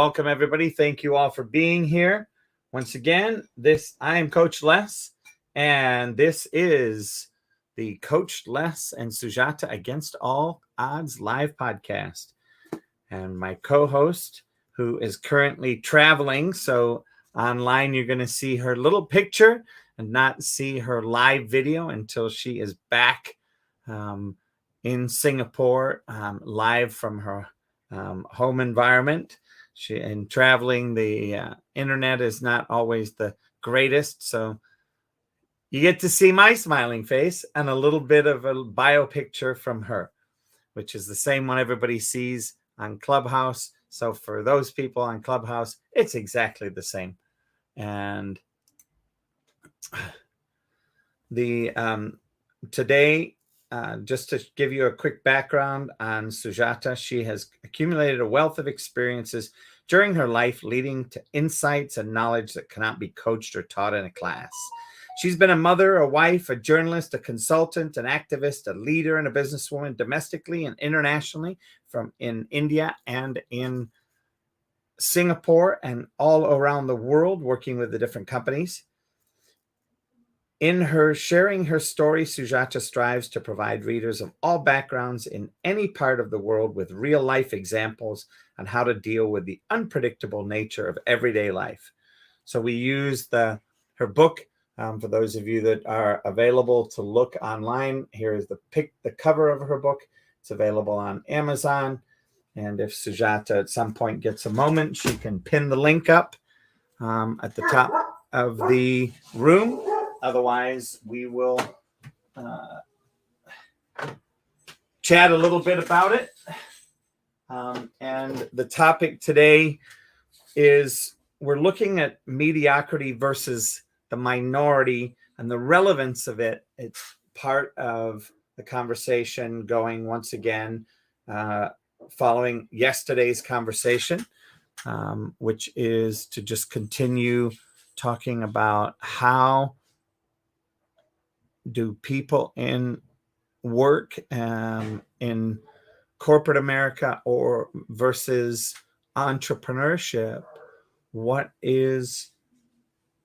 welcome everybody. Thank you all for being here. Once again, I am Coach Les, and this is the Coach Les and Sujata Against All Odds live podcast. And my co-host, who is currently traveling, so online you're going to see her little picture and not see her live video until she is back in Singapore, live from her home environment. And traveling, the internet is not always the greatest, so you get to see my smiling face and a little bit of a bio picture from her, which is the same one everybody sees on Clubhouse. So for those people on Clubhouse, it's exactly the same. And today, just to give you a quick background on Sujata, she has accumulated a wealth of experiences during her life, leading to insights and knowledge that cannot be coached or taught in a class. She's been a mother, a wife, a journalist, a consultant, an activist, a leader, and a businesswoman domestically and internationally, from in India and in Singapore and all around the world, working with the different companies. In her sharing her story, Sujata strives to provide readers of all backgrounds in any part of the world with real-life examples on how to deal with the unpredictable nature of everyday life. So we use her book. For those of you that are available to look online, here is the cover of her book. It's available on Amazon. And if Sujata at some point gets a moment, she can pin the link up at the top of the room. Otherwise, we will chat a little bit about it. And the topic today is we're looking at mediocrity versus the minority and the relevance of it. It's part of the conversation going once again, following yesterday's conversation, which is to just continue talking about how do people in work in corporate America or versus entrepreneurship, what is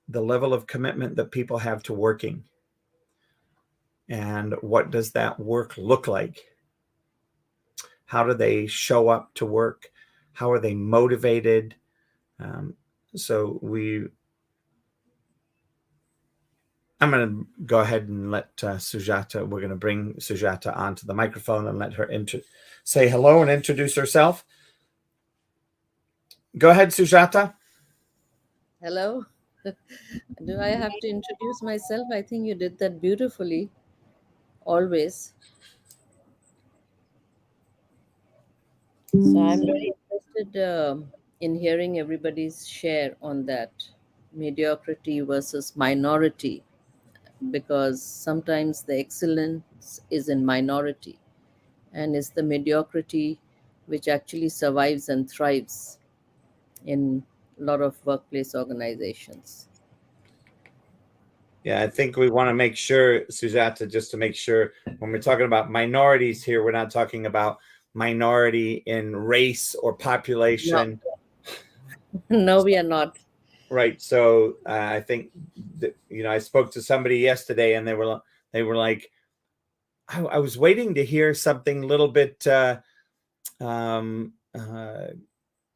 the level of commitment that people have to working? And what does that work look like? How do they show up to work? How are they motivated? I'm going to go ahead and let Sujata, we're going to bring Sujata onto the microphone and let her say hello and introduce herself. Go ahead, Sujata. Hello. Do I have to introduce myself? I think you did that beautifully, always. So I'm very interested in hearing everybody's share on that mediocrity versus minority, because sometimes the excellence is in minority and it's the mediocrity which actually survives and thrives in a lot of workplace organizations. Yeah, I think we want to make sure, Sujata, just to make sure when we're talking about minorities here, we're not talking about minority in race or population. No, we are not. Right. So I think that, I spoke to somebody yesterday and they were like, I was waiting to hear something a little bit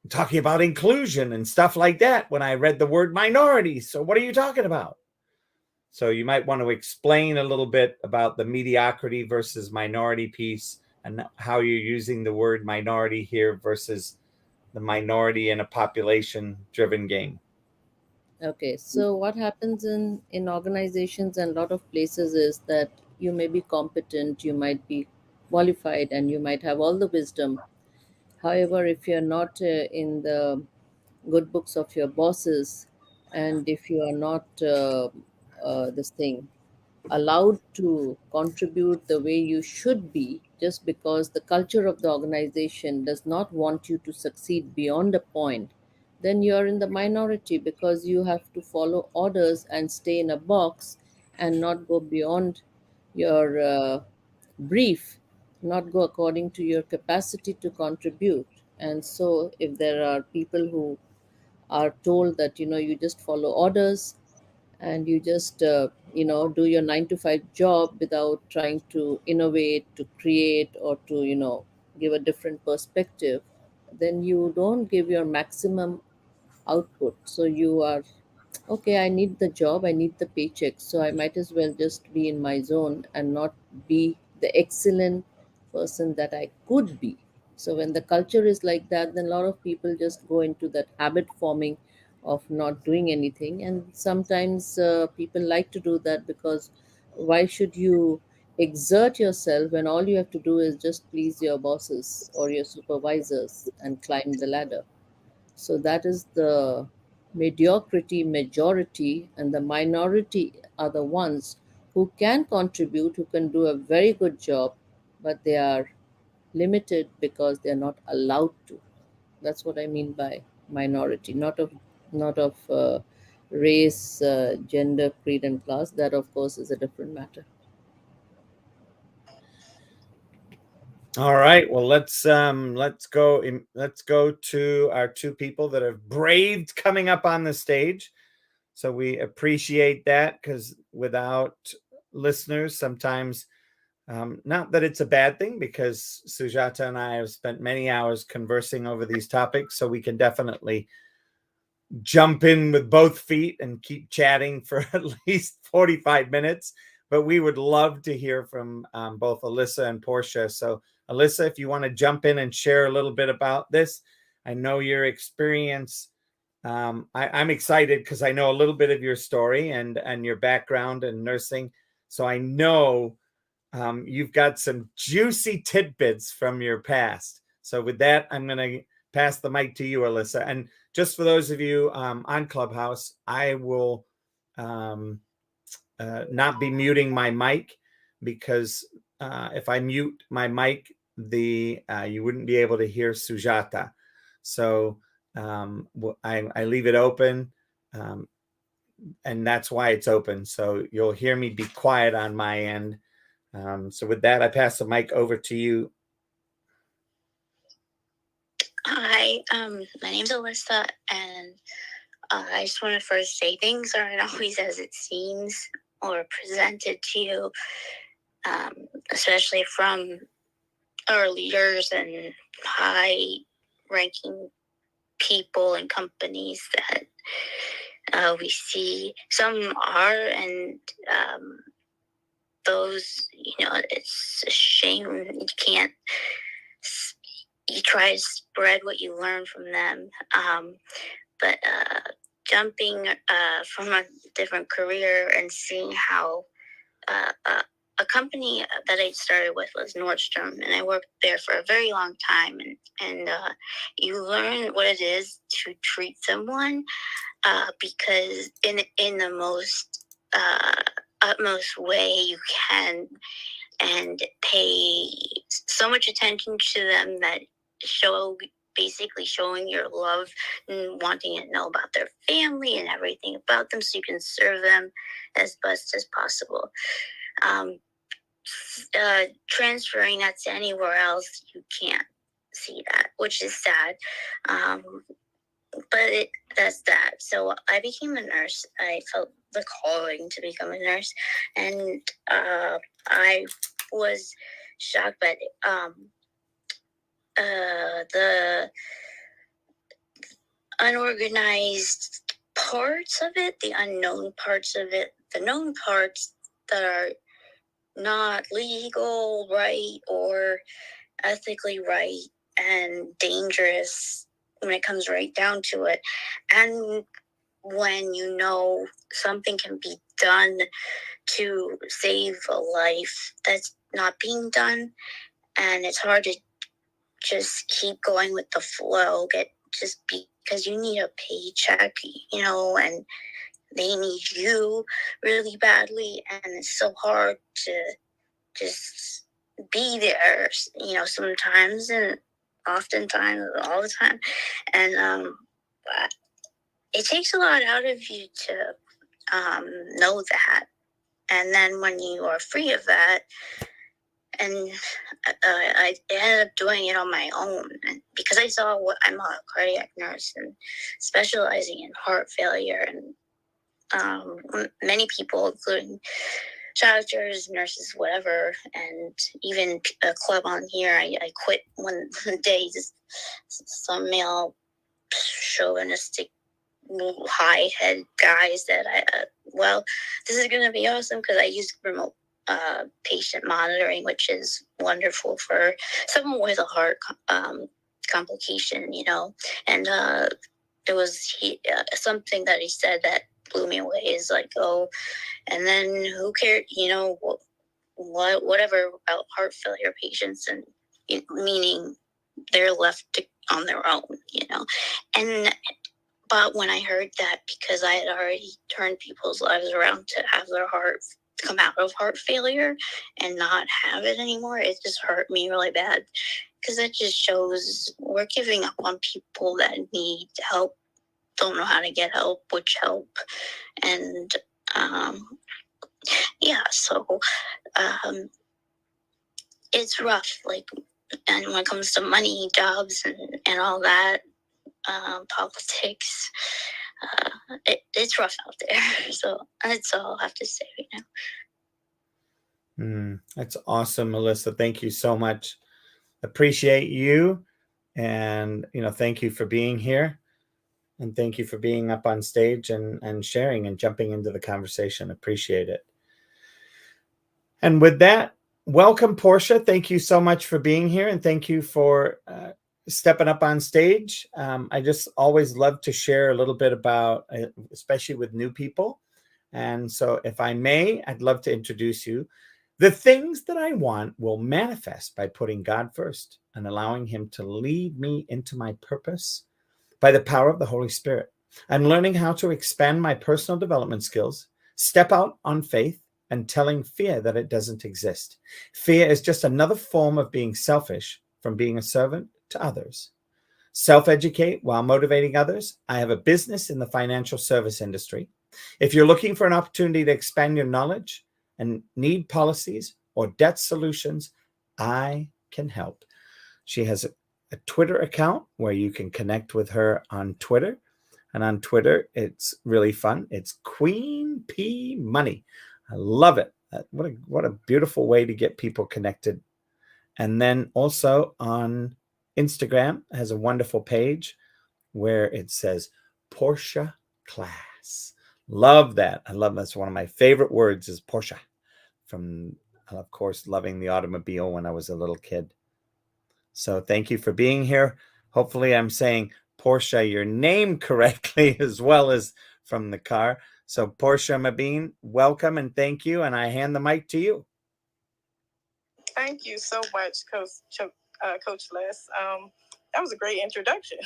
talking about inclusion and stuff like that when I read the word minority. So what are you talking about? So you might want to explain a little bit about the mediocrity versus minority piece and how you're using the word minority here versus the minority in a population-driven game. Okay, so what happens in organizations and a lot of places is that you may be competent, you might be qualified, and you might have all the wisdom. However, if you're not in the good books of your bosses, and if you are not this thing allowed to contribute the way you should be, just because the culture of the organization does not want you to succeed beyond a point, then you're in the minority because you have to follow orders and stay in a box and not go beyond your brief, not go according to your capacity to contribute. And so if there are people who are told that you just follow orders, and you just do your 9 to 5 job without trying to innovate, to create, or to give a different perspective, then you don't give your maximum output. So you are, okay, I need the job, I need the paycheck, so I might as well just be in my zone and not be the excellent person that I could be. So when the culture is like that, then a lot of people just go into that habit forming of not doing anything. And sometimes people like to do that because why should you exert yourself when all you have to do is just please your bosses or your supervisors and climb the ladder? So that is the mediocrity majority, and the minority are the ones who can contribute, who can do a very good job, but they are limited because they are not allowed to. That's what I mean by minority, not of race, gender, creed, and class. That, of course, is a different matter. All right. Well, let's go to our two people that have braved coming up on the stage. So we appreciate that, because without listeners, sometimes, not that it's a bad thing, because Sujata and I have spent many hours conversing over these topics, so we can definitely jump in with both feet and keep chatting for at least 45 minutes. But we would love to hear from both Alyssa and Portia. So, Alyssa, if you want to jump in and share a little bit about this, I know your experience. I'm excited because I know a little bit of your story and your background in nursing. So I know you've got some juicy tidbits from your past. So with that, I'm going to pass the mic to you, Alyssa. And just for those of you on Clubhouse, I will not be muting my mic, because if I mute my mic, the you wouldn't be able to hear Sujata. So I leave it open, um, and that's why it's open. So you'll hear me be quiet on my end. So with that, I pass the mic over to you. Hi, my name's Alyssa, and I just want to first say things aren't always as it seems or presented to you, especially from our leaders and high-ranking people and companies that we see. Some are, and those, it's a shame you can't. You try to spread what you learn from them. But jumping from a different career and seeing how a company that I started with was Nordstrom, and I worked there for a very long time. And you learn what it is to treat someone because in the most utmost way you can, and pay so much attention to them that basically showing your love and wanting to know about their family and everything about them so you can serve them as best as possible. Transferring that to anywhere else, you can't see that, which is sad. But that's that. So I became a nurse. I felt the calling to become a nurse, and I was shocked by the unorganized parts of it, the unknown parts of it, the known parts that are not legal, right, or ethically right, and dangerous when it comes right down to it. And when something can be done to save a life that's not being done, and it's hard to just keep going with the flow, just because you need a paycheck, and they need you really badly, and it's so hard to just be there, sometimes, and oftentimes, all the time. And it takes a lot out of you to know that. And then when you are free of that, And I ended up doing it on my own because I saw I'm a cardiac nurse and specializing in heart failure, and many people, including doctors, nurses, whatever, and even a club on here. I quit one day. Some male chauvinistic high head guys that this is going to be awesome because I use remote patient monitoring, which is wonderful for someone with a heart complication, and it was something that he said that blew me away is like, oh, and then who cared, whatever about heart failure patients, and meaning they're left on their own, and but when I heard that, because I had already turned people's lives around to have their heart come out of heart failure and not have it anymore, it just hurt me really bad, because it just shows we're giving up on people that need help, don't know how to get help, which help, and so it's rough, like, and when it comes to money, jobs, and all that, politics, it's rough out there. So that's all I have to say right now. That's awesome, Melissa. Thank you so much. Appreciate you. And, thank you for being here. And thank you for being up on stage and sharing and jumping into the conversation. Appreciate it. And with that, welcome, Portia. Thank you so much for being here. And thank you for stepping up on stage. I just always love to share a little bit about, especially with new people. And so if I may, I'd love to introduce you. The things that I want will manifest by putting God first and allowing him to lead me into my purpose by the power of the Holy Spirit. I'm learning how to expand my personal development skills, step out on faith, and telling fear that it doesn't exist. Fear is just another form of being selfish from being a servant to others. Self-educate while motivating others. I have a business in the financial service industry. If you're looking for an opportunity to expand your knowledge and need policies or debt solutions, I can help. She has a Twitter account where you can connect with her on Twitter. And on Twitter, it's really fun. It's Queen P Money. I love it. What a beautiful way to get people connected. And then also on Instagram has a wonderful page where it says Portia Class. Love that. I love that's one of my favorite words is Portia, from, of course, loving the automobile when I was a little kid. So thank you for being here. Hopefully I'm saying Portia, your name correctly, as well as from the car. So Portia Mabine, welcome and thank you. And I hand the mic to you. Thank you so much, Coach Les. That was a great introduction.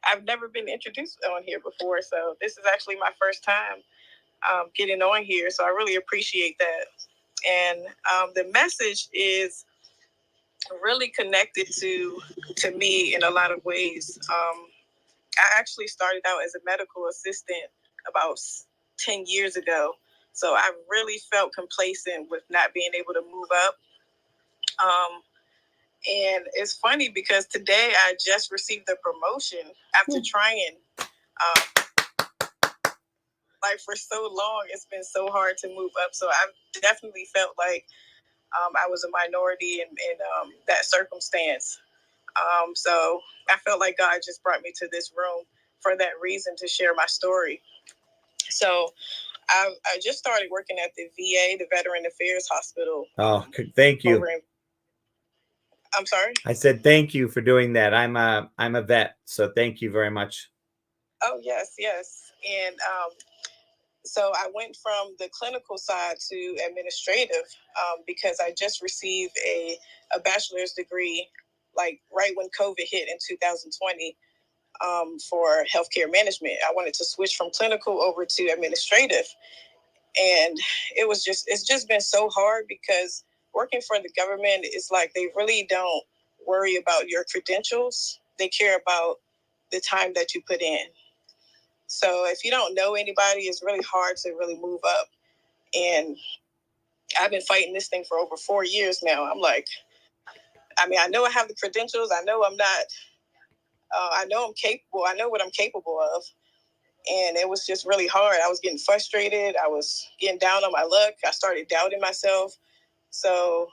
I've never been introduced on here before, so this is actually my first time getting on here. So I really appreciate that. And the message is really connected to me in a lot of ways. I actually started out as a medical assistant about 10 years ago. So I really felt complacent with not being able to move up. And it's funny because today I just received a promotion after trying. Like for so long, it's been so hard to move up. So I've definitely felt like I was a minority in that circumstance. So I felt like God just brought me to this room for that reason, to share my story. So I just started working at the VA, the Veteran Affairs Hospital. Oh, thank you. I'm sorry? I said thank you for doing that. I'm a vet, so thank you very much. Oh, yes. And so I went from the clinical side to administrative because I just received a bachelor's degree, like right when COVID hit in 2020, for healthcare management. I wanted to switch from clinical over to administrative. And it's just been so hard because working for the government is like they really don't worry about your credentials. They care about the time that you put in. So if you don't know anybody, it's really hard to really move up. And I've been fighting this thing for over 4 years now. I'm like, I mean, I know I have the credentials. I know I'm not, I know I'm capable. I know what I'm capable of. And it was just really hard. I was getting frustrated. I was getting down on my luck. I started doubting myself. So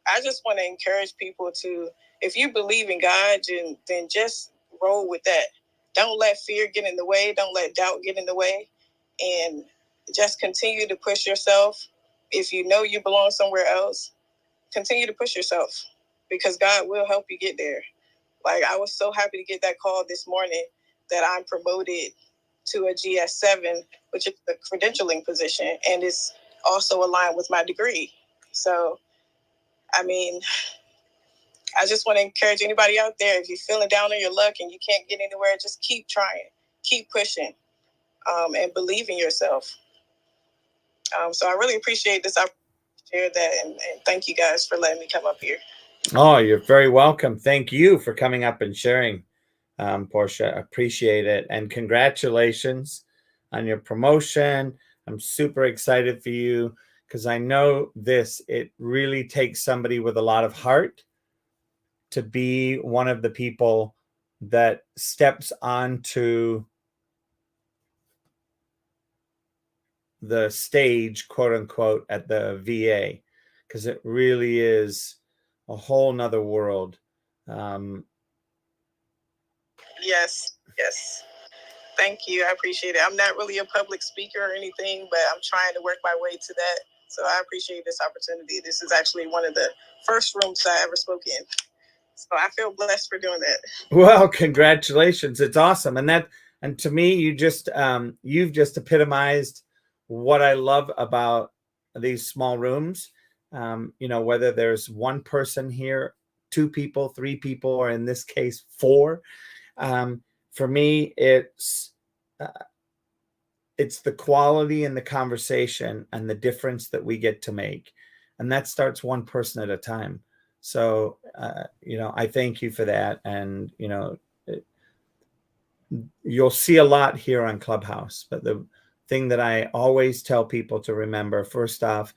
I just want to encourage people to, if you believe in God, then just roll with that. Don't let fear get in the way. Don't let doubt get in the way. And just continue to push yourself. If you know you belong somewhere else, continue to push yourself, because God will help you get there. Like, I was so happy to get that call this morning that I'm promoted to a GS7, which is the credentialing position, and it's also aligned with my degree. So, I mean, I just want to encourage anybody out there, if you're feeling down on your luck and you can't get anywhere, just keep trying, keep pushing, and believe in yourself. So I really appreciate this opportunity to share that, and thank you guys for letting me come up here. Oh, you're very welcome. Thank you for coming up and sharing, Portia. Appreciate it. And congratulations on your promotion. I'm super excited for you, because I know it really takes somebody with a lot of heart to be one of the people that steps onto the stage, quote unquote, at the VA, because it really is a whole nother world. Yes. Thank you. I appreciate it. I'm not really a public speaker or anything, but I'm trying to work my way to that. So I appreciate this opportunity. This is actually one of the first rooms I ever spoke in. So I feel blessed for doing that. Well, congratulations. It's awesome. And to me, you've just epitomized what I love about these small rooms. Whether there's one person here, 2 people, 3 people, or in this case, 4. For me, it's the quality in the conversation and the difference that we get to make. And that starts one person at a time. So, I thank you for that. And, you'll see a lot here on Clubhouse. But the thing that I always tell people to remember, first off,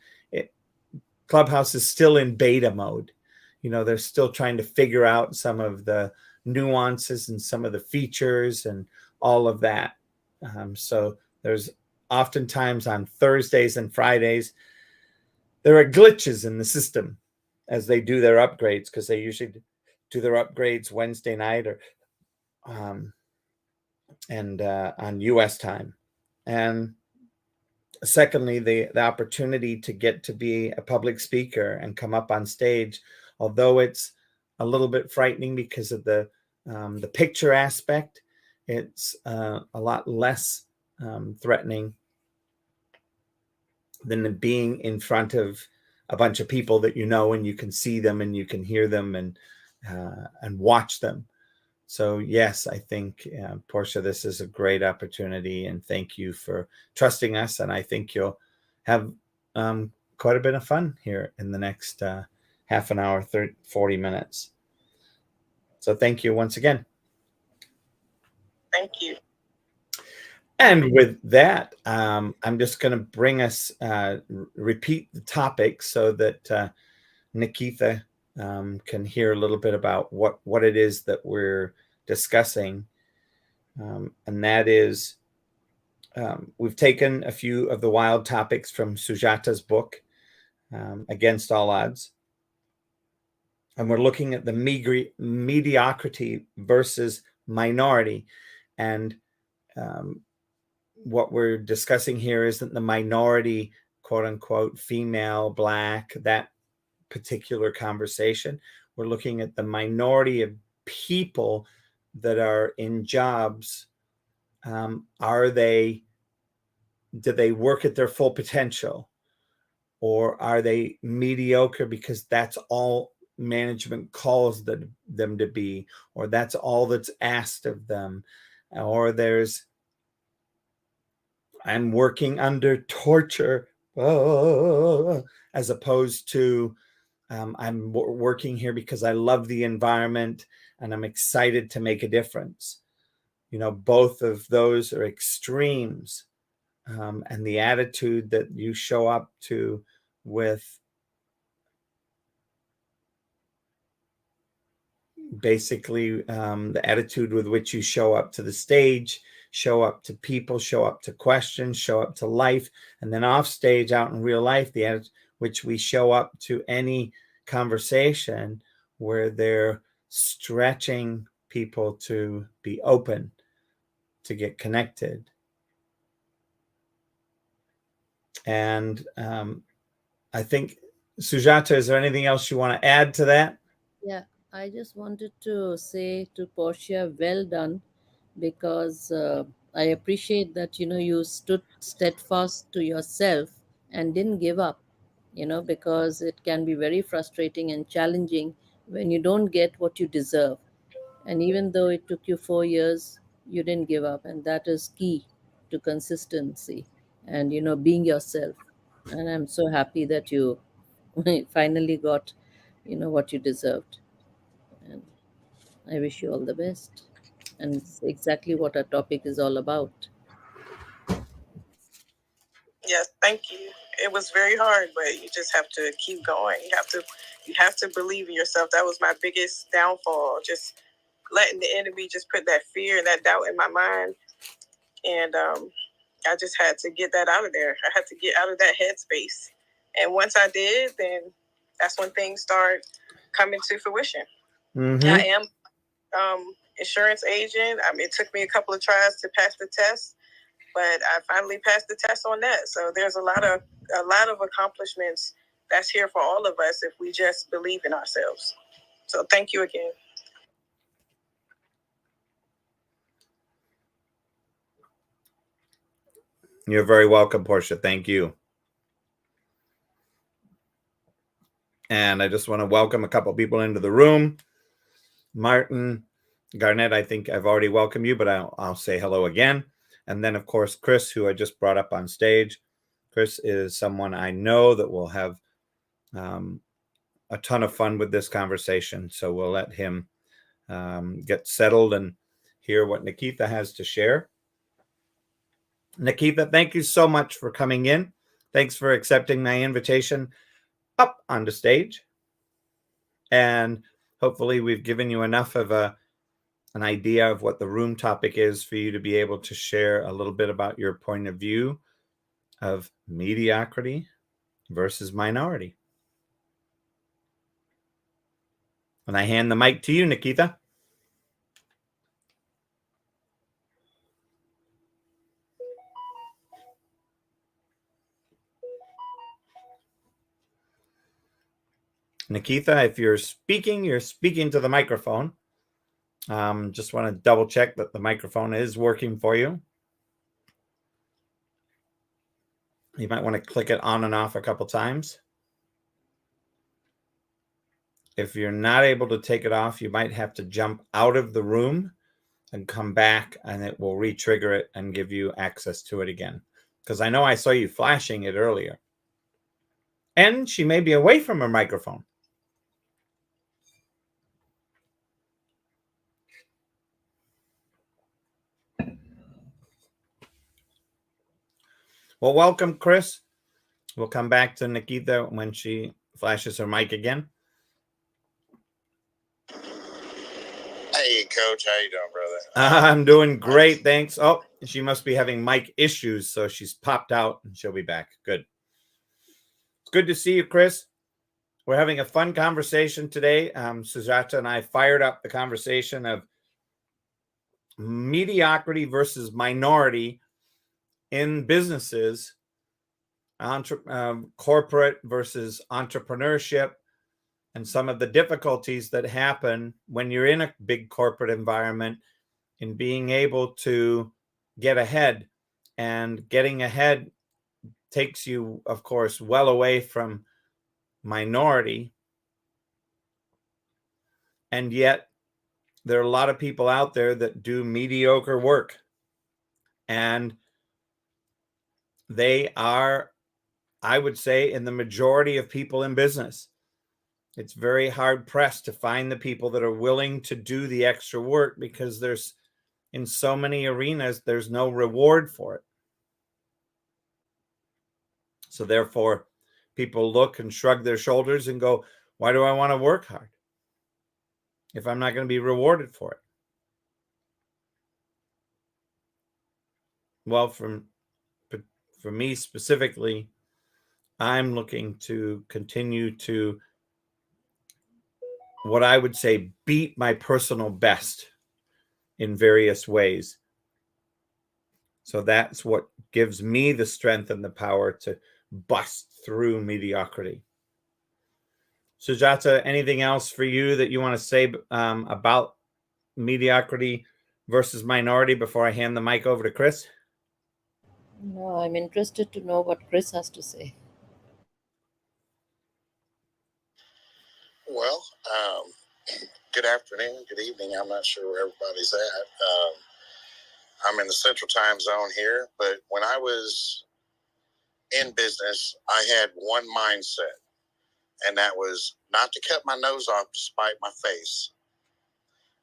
Clubhouse is still in beta mode. They're still trying to figure out some of the nuances and some of the features and all of that. So there's oftentimes on Thursdays and Fridays, there are glitches in the system as they do their upgrades, because they usually do their upgrades Wednesday night or on US time. And secondly, the opportunity to get to be a public speaker and come up on stage, although it's a little bit frightening because of the picture aspect, it's a lot less threatening than being in front of a bunch of people that and you can see them and you can hear them and watch them. So yes, I think, Portia, this is a great opportunity, and thank you for trusting us. And I think you'll have quite a bit of fun here in the next half an hour, 40 minutes. So thank you once again. Thank you. And with that, I'm just going to bring us, repeat the topic so that Nikita can hear a little bit about what it is that we're discussing. And that is, we've taken a few of the wild topics from Sujata's book, Against All Odds. And we're looking at the mediocrity versus minority. And what we're discussing here isn't the minority, quote unquote, female, Black, that particular conversation. We're looking at the minority of people that are in jobs. Do they work at their full potential, or are they mediocre because that's all management calls them to be, or that's all that's asked of them, or I'm working under torture, as opposed to I'm working here because I love the environment and I'm excited to make a difference. Both of those are extremes. And the attitude that you show up to with basically the attitude with which you show up to the stage, show up to people, show up to questions, show up to life, and then off stage, out in real life, the attitude which we show up to any conversation where they're stretching people to be open, to get connected. And I think, Sujata, is there anything else you want to add to that? Yeah, I just wanted to say to Portia, well done, because I appreciate that you stood steadfast to yourself and didn't give up. Because it can be very frustrating and challenging when you don't get what you deserve. And even though it took you 4 years, you didn't give up, and that is key to consistency and being yourself. And I'm so happy that you finally got what you deserved. And I wish you all the best. And it's exactly what our topic is all about. Yes, thank you. It was very hard, but you just have to keep going. You have to believe in yourself. That was my biggest downfall. Just letting the enemy just put that fear and that doubt in my mind. And I just had to get that out of there. I had to get out of that headspace. And once I did, then that's when things start coming to fruition. Mm-hmm. I am insurance agent. It took me a couple of tries to pass the test, but I finally passed the test on that. So there's a lot of accomplishments that's here for all of us if we just believe in ourselves. So thank you again. You're very welcome, Portia. Thank you. And I just want to welcome a couple people into the room. Martin, Garnett, I think I've already welcomed you, but I'll say hello again. And then, of course, Chris, who I just brought up on stage. Chris is someone I know that will have a ton of fun with this conversation. So we'll let him get settled and hear what Nikita has to share. Nikita, thank you so much for coming in. Thanks for accepting my invitation up on the stage. And hopefully we've given you enough of an idea of what the room topic is for you to be able to share a little bit about your point of view of mediocrity versus minority. And I hand the mic to you, Nikita. Nikita, if you're speaking to the microphone. Just want to double check that the microphone is working for you. You might want to click it on and off a couple times. If you're not able to take it off, you might have to jump out of the room and come back, and it will re-trigger it and give you access to it again. Because I know I saw you flashing it earlier. And she may be away from her microphone. Well, welcome, Chris. We'll come back to Nikita when she flashes her mic again. Hey, Coach. How you doing, brother? I'm doing great, thanks. Oh, she must be having mic issues, so she's popped out, and she'll be back. Good. It's good to see you, Chris. We're having a fun conversation today. Sujata and I fired up the conversation of mediocrity versus minority in businesses, corporate versus entrepreneurship, and some of the difficulties that happen when you're in a big corporate environment in being able to get ahead. And getting ahead takes you, of course, well away from minority. And yet there are a lot of people out there that do mediocre work. And they are, I would say, in the majority of people in business. It's very hard pressed to find the people that are willing to do the extra work, because there's, in so many arenas, there's no reward for it. So therefore, people look and shrug their shoulders and go, why do I want to work hard if I'm not going to be rewarded for it? Well, for me specifically, I'm looking to continue to, what I would say, beat my personal best in various ways. So that's what gives me the strength and the power to bust through mediocrity. Sujata, anything else for you that you want to say about mediocrity versus minority before I hand the mic over to Chris? No, I'm interested to know what Chris has to say. Well, good afternoon, good evening. I'm not sure where everybody's at. I'm in the central time zone here, but when I was in business, I had one mindset, and that was not to cut my nose off to spite my face.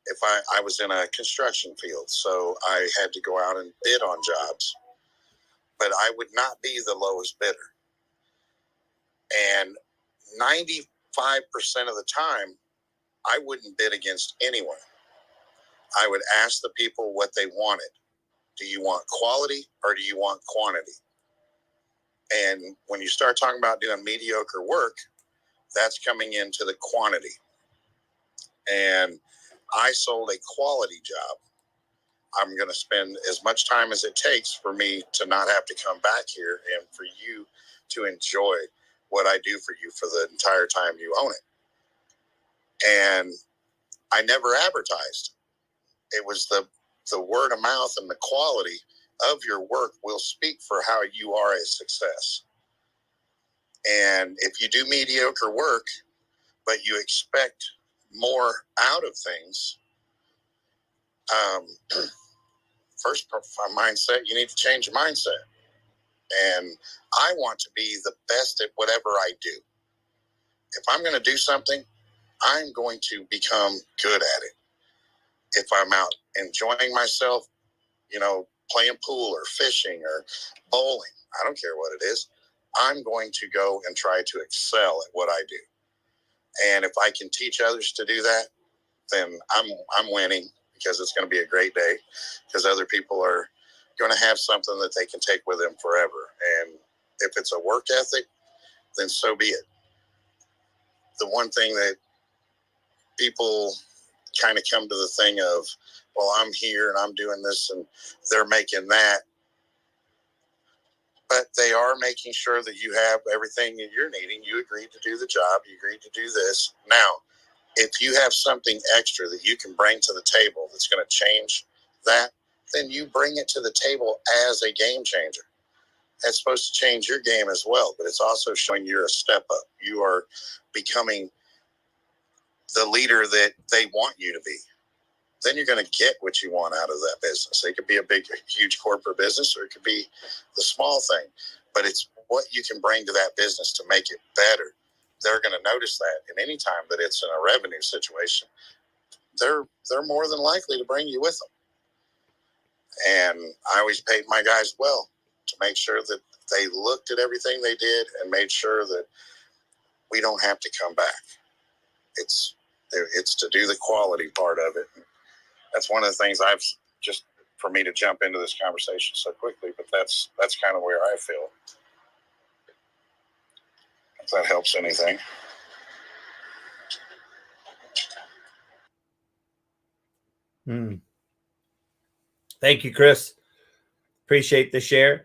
If I was in a construction field, so I had to go out and bid on jobs, but I would not be the lowest bidder. And 95% of the time, I wouldn't bid against anyone. I would ask the people what they wanted. Do you want quality or do you want quantity? And when you start talking about doing mediocre work, that's coming into the quantity. And I sold a quality job. I'm going to spend as much time as it takes for me to not have to come back here and for you to enjoy what I do for you for the entire time you own it. And I never advertised. It was the word of mouth, and the quality of your work will speak for how you are a success. And if you do mediocre work, but you expect more out of things, first mindset, you need to change your mindset. And I want to be the best at whatever I do. If I'm going to do something, I'm going to become good at it. If I'm out enjoying myself, playing pool or fishing or bowling, I don't care what it is, I'm going to go and try to excel at what I do. And if I can teach others to do that, then I'm winning, because it's going to be a great day, because other people are going to have something that they can take with them forever. And if it's a work ethic, then so be it. The one thing that people kind of come to the thing of, well, I'm here and I'm doing this and they're making that. But they are making sure that you have everything that you're needing. You agreed to do the job. You agreed to do this. Now, if you have something extra that you can bring to the table that's going to change that, then you bring it to the table as a game changer. That's supposed to change your game as well, but it's also showing you're a step up. You are becoming the leader that they want you to be. Then you're going to get what you want out of that business. It could be a huge corporate business, or it could be the small thing, but it's what you can bring to that business to make it better. They're going to notice that. And anytime that it's in a revenue situation, they're more than likely to bring you with them. And I always paid my guys well to make sure that they looked at everything they did and made sure that we don't have to come back. It's to do the quality part of it. That's one of the things I've just, for me to jump into this conversation so quickly, but that's kind of where I feel. If that helps anything. Thank you, Chris. Appreciate the share.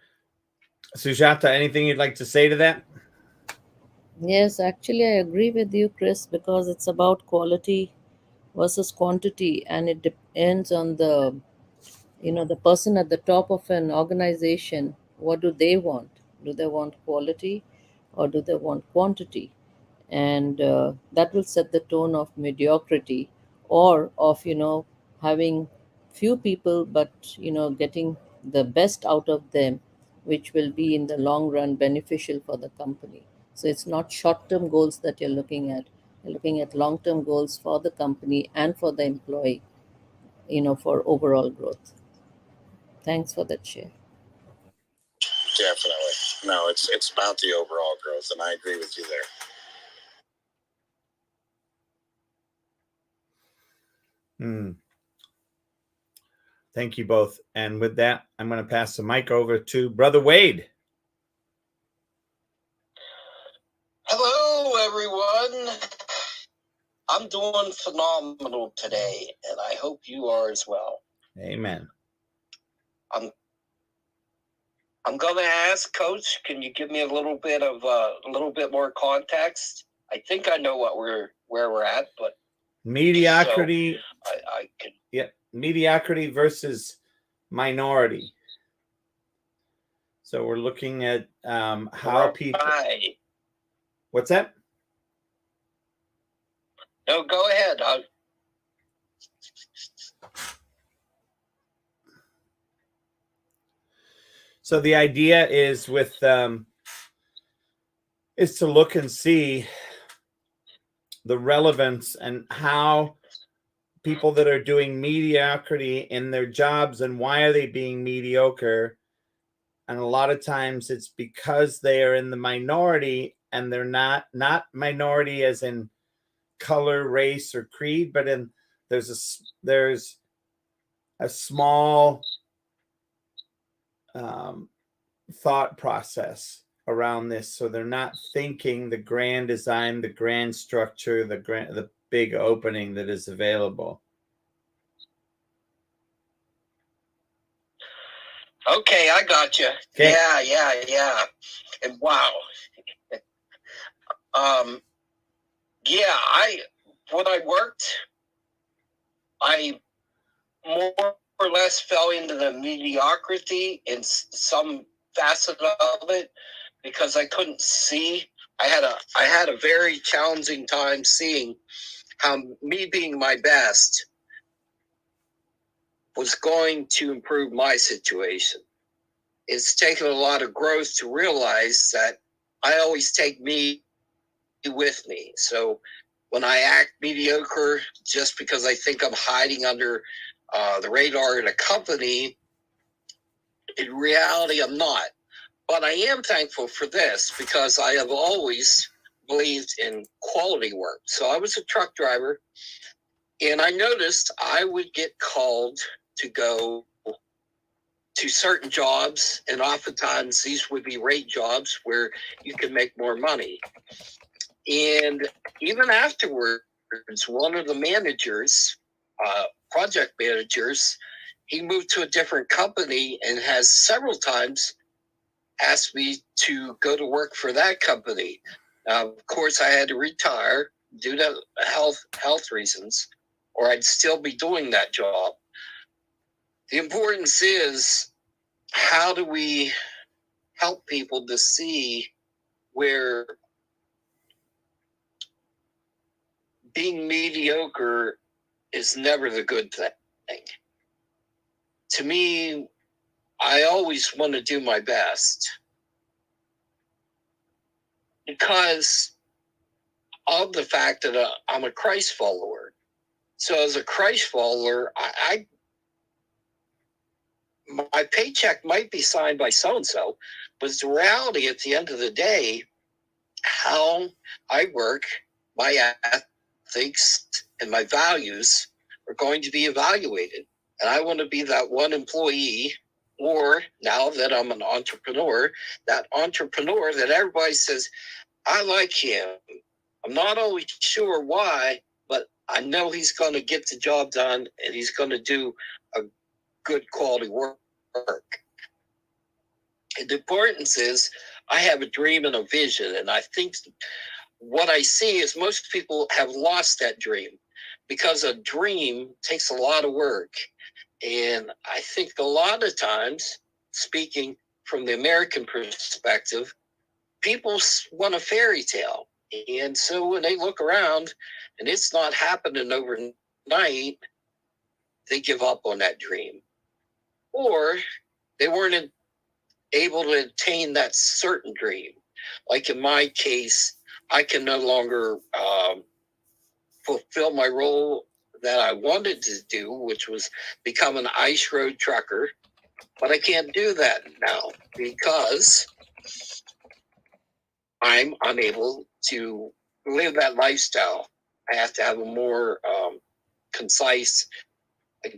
Sujata, anything you'd like to say to that? Yes, actually, I agree with you, Chris, because it's about quality versus quantity, and it depends on the person at the top of an organization. What do they want? Do they want quality or do they want quantity? And that will set the tone of mediocrity, or of having few people but getting the best out of them, which will be in the long run beneficial for the company. So it's not short term goals that you're looking at. You're looking at long term goals for the company and for the employee, for overall growth. Thanks for that share. Definitely. No, it's about the overall growth, and I agree with you there. Thank you both. And with that, I'm going to pass the mic over to Brother Wade. Hello, everyone. I'm doing phenomenal today, and I hope you are as well. Amen. I'm going to ask Coach, can you give me a little bit more context? I think I know where we're at, but mediocrity. So I can. Yeah, mediocrity versus minority. So we're looking at how people. What's that? No, go ahead. So the idea is with is to look and see the relevance and how people that are doing mediocrity in their jobs and why are they being mediocre. And a lot of times it's because they are in the minority, and they're not minority as in color, race, or creed, but in there's a small thought process around this. So they're not thinking the grand design, the grand structure, the big opening that is available. Okay, I got you. Okay. Yeah. And wow. When I worked, I more or less fell into the mediocrity in some facet of it because I couldn't see. I had a very challenging time seeing how me being my best was going to improve my situation. It's taken a lot of growth to realize that I always take me with me. So when I act mediocre just because I think I'm hiding under the radar in a company, in reality, I'm not. But I am thankful for this because I have always believed in quality work. So I was a truck driver, and I noticed I would get called to go to certain jobs, and oftentimes these would be rate jobs where you can make more money. And even afterwards, one of the managers, project managers, he moved to a different company and has several times asked me to go to work for that company. Of course, I had to retire due to health reasons, or I'd still be doing that job. The importance is, how do we help people to see where being mediocre is never the good thing? To me, I always want to do my best because of the fact that I'm a Christ follower. So as a Christ follower, my paycheck might be signed by so-and-so, but the reality at the end of the day, how I work, my ethics, and my values are going to be evaluated. And I want to be that one employee, or now that I'm an entrepreneur, that entrepreneur that everybody says, I like him. I'm not always sure why, but I know he's going to get the job done and he's going to do a good quality work. And the importance is, I have a dream and a vision, and I think what I see is most people have lost that dream because a dream takes a lot of work. And I think a lot of times, speaking from the American perspective, people want a fairy tale. And so when they look around and it's not happening overnight, they give up on that dream. Or they weren't able to attain that certain dream. Like in my case, I can no longer fulfill my role that I wanted to do, which was become an ice road trucker. But I can't do that now because I'm unable to live that lifestyle. I have to have a more concise,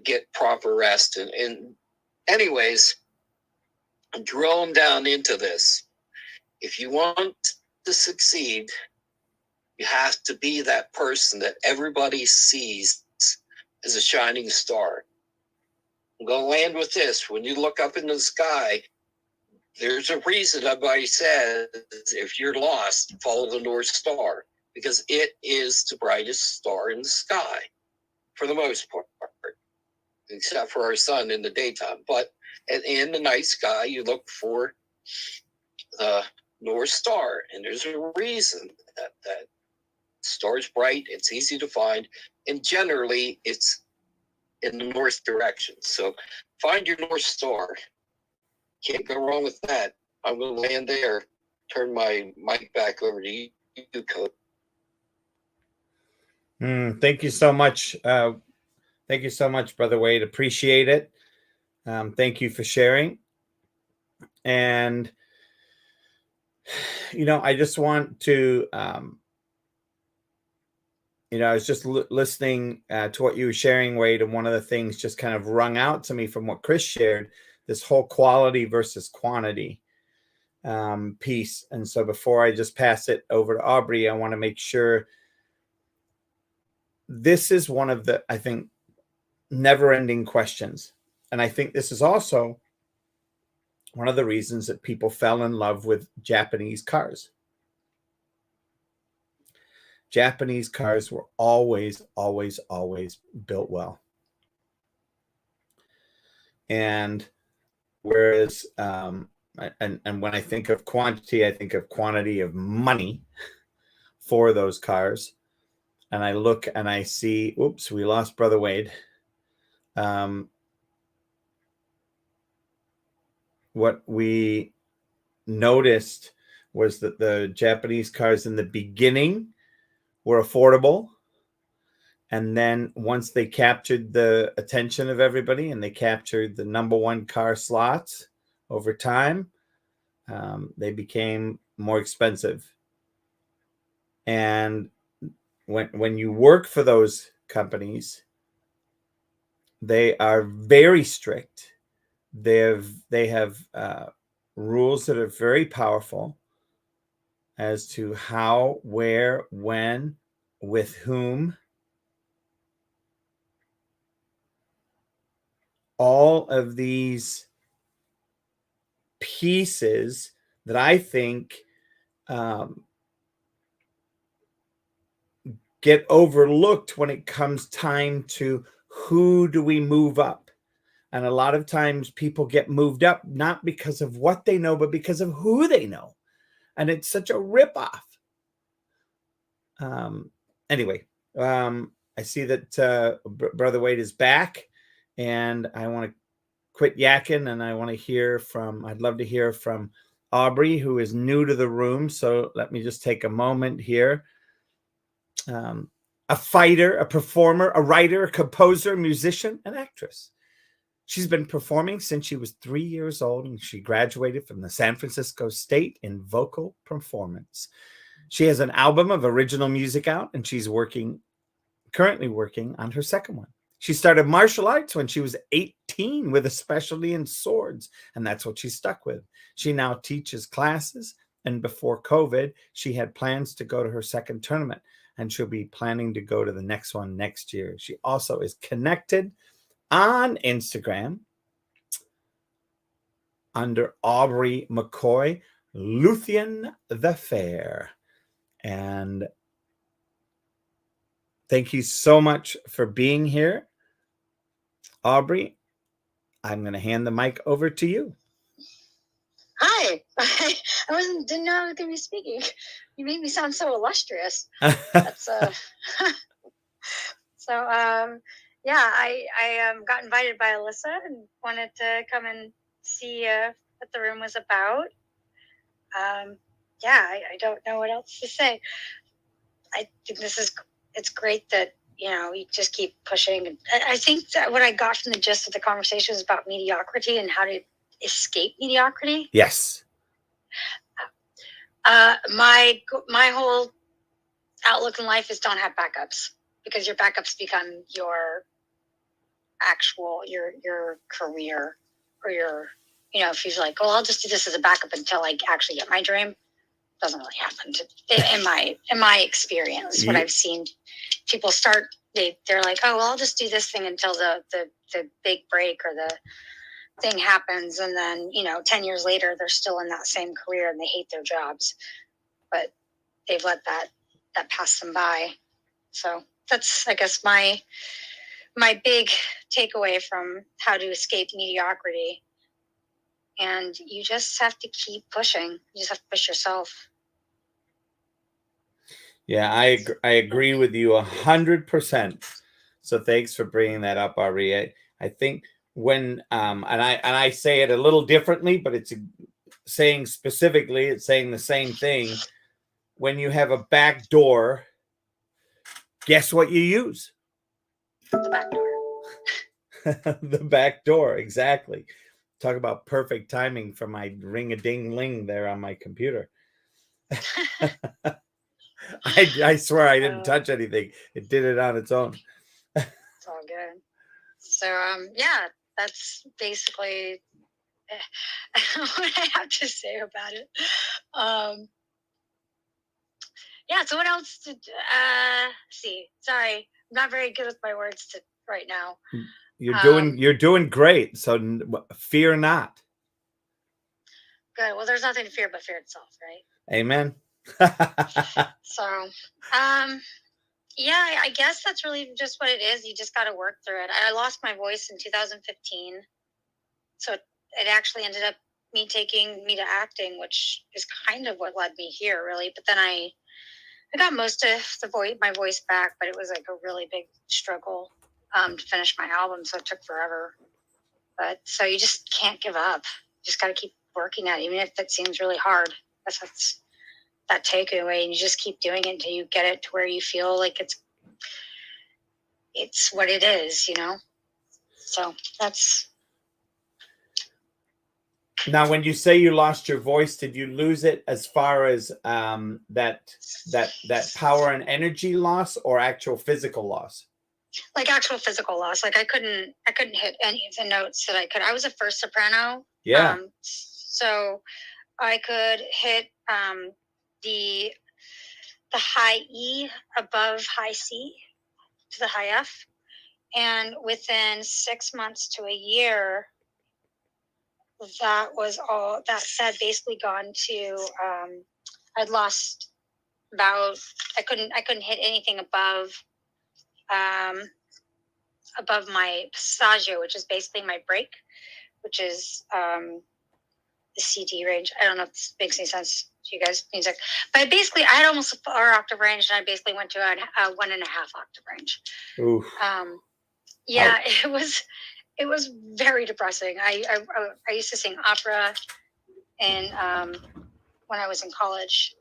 get proper rest. And anyways, drilling down into this, if you want to succeed, you have to be that person that everybody sees as a shining star. I'm going to land with this. When you look up in the sky, there's a reason everybody says if you're lost, follow the North Star, because it is the brightest star in the sky for the most part, except for our sun in the daytime. But in the night sky, you look for the North Star, and there's a reason that star's bright, it's easy to find, and generally it's in the north direction. So find your North Star. Can't go wrong with that. I'm going to land there. Turn my mic back over to you, Coach. Thank you so much. Thank you so much, Brother Wade. Appreciate it. Thank you for sharing. And, I just want to, I was just listening to what you were sharing, Wade, and one of the things just kind of rung out to me from what Chris shared, this whole quality versus quantity piece. And so before I just pass it over to Aubrey, I want to make sure this is one of the, I think, never-ending questions. And I think this is also one of the reasons that people fell in love with Japanese cars. Japanese cars were always, always, always built well. And whereas, and when I think of quantity, I think of quantity of money for those cars. And I look and I see, oops, we lost Brother Wade. What we noticed was that the Japanese cars in the beginning were affordable. And then once they captured the attention of everybody and they captured the number one car slots over time, they became more expensive. And when you work for those companies, they are very strict. They have rules that are very powerful as to how, where, when, with whom. All of these pieces that I think get overlooked when it comes time to who do we move up. And a lot of times people get moved up not because of what they know, but because of who they know. And it's such a ripoff. Anyway, I see that Brother Wade is back, and I want to quit yakking, and I want to hear from, I'd love to hear from Aubrey, who is new to the room. So let me just take a moment here. A fighter, a performer, a writer, a composer, musician, an actress. She's been performing since she was 3 years old, and she graduated from the San Francisco State in vocal performance. She has an album of original music out, and she's currently working on her second one. She started martial arts when she was 18 with a specialty in swords, and that's what she stuck with. She now teaches classes, and before COVID, she had plans to go to her second tournament, and she'll be planning to go to the next one next year. She also is connected on Instagram under Aubrey McCoy, Luthien the Fair. And thank you so much for being here, Aubrey. I'm going to hand the mic over to you. Hi. Didn't know I was going to be speaking. You made me sound so illustrious. That's yeah, I got invited by Alyssa and wanted to come and see what the room was about. Yeah, I don't know what else to say. I think it's great that, you just keep pushing. I think that what I got from the gist of the conversation is about mediocrity and how to escape mediocrity. Yes. My whole outlook in life is don't have backups, because your backups become your actual your career, or your, you know, if you're like, oh, I'll just do this as a backup until I actually get my dream, doesn't really happen in my experience. What I've seen, people start, they're like, oh, well, I'll just do this thing until the big break or the thing happens, and then, you know, 10 years later they're still in that same career and they hate their jobs, but they've let that pass them by. So that's, I guess, my big takeaway from how to escape mediocrity. And you just have to keep pushing. You just have to push yourself. Yeah, I agree with you 100%. So thanks for bringing that up, Ari. I think when and I say it a little differently, but it's saying specifically, it's saying the same thing. When you have a back door, guess what you use? The back door. The back door, exactly. Talk about perfect timing for my ring-a-ding-ling there on my computer. I swear I didn't touch anything. It did it on its own. It's all good. So yeah, that's basically what I have to say about it. Yeah, so what else did see? Sorry, I'm not very good with my words right now. You're doing great. So fear not. Good. Well, there's nothing to fear but fear itself, right? Amen. So, yeah, I guess that's really just what it is. You just got to work through it. I lost my voice in 2015. So it actually ended up me taking me to acting, which is kind of what led me here, really. But then I got most of my voice back, but it was like a really big struggle to finish my album. So it took forever. But so you just can't give up. You just got to keep working at it, even if it seems really hard. That's that takeaway, and you just keep doing it until you get it to where you feel like it's what it is, you know? So that's. Now, when you say you lost your voice, did you lose it as far as that power and energy loss, or actual physical loss? Like actual physical loss. Like I couldn't hit any of the notes that I could. I was a first soprano. Yeah. So I could hit the high E above high C to the high F, and within 6 months to a year, that was all. That had basically gone to. I'd lost about. I couldn't hit anything above my passaggio, which is basically my break, which is the CD range. I don't know if this makes any sense to you guys, music, but basically I had almost a 4 octave range, and I basically went to a 1.5 octave range. Ooh. Yeah, it was very depressing. I used to sing opera, and when I was in college,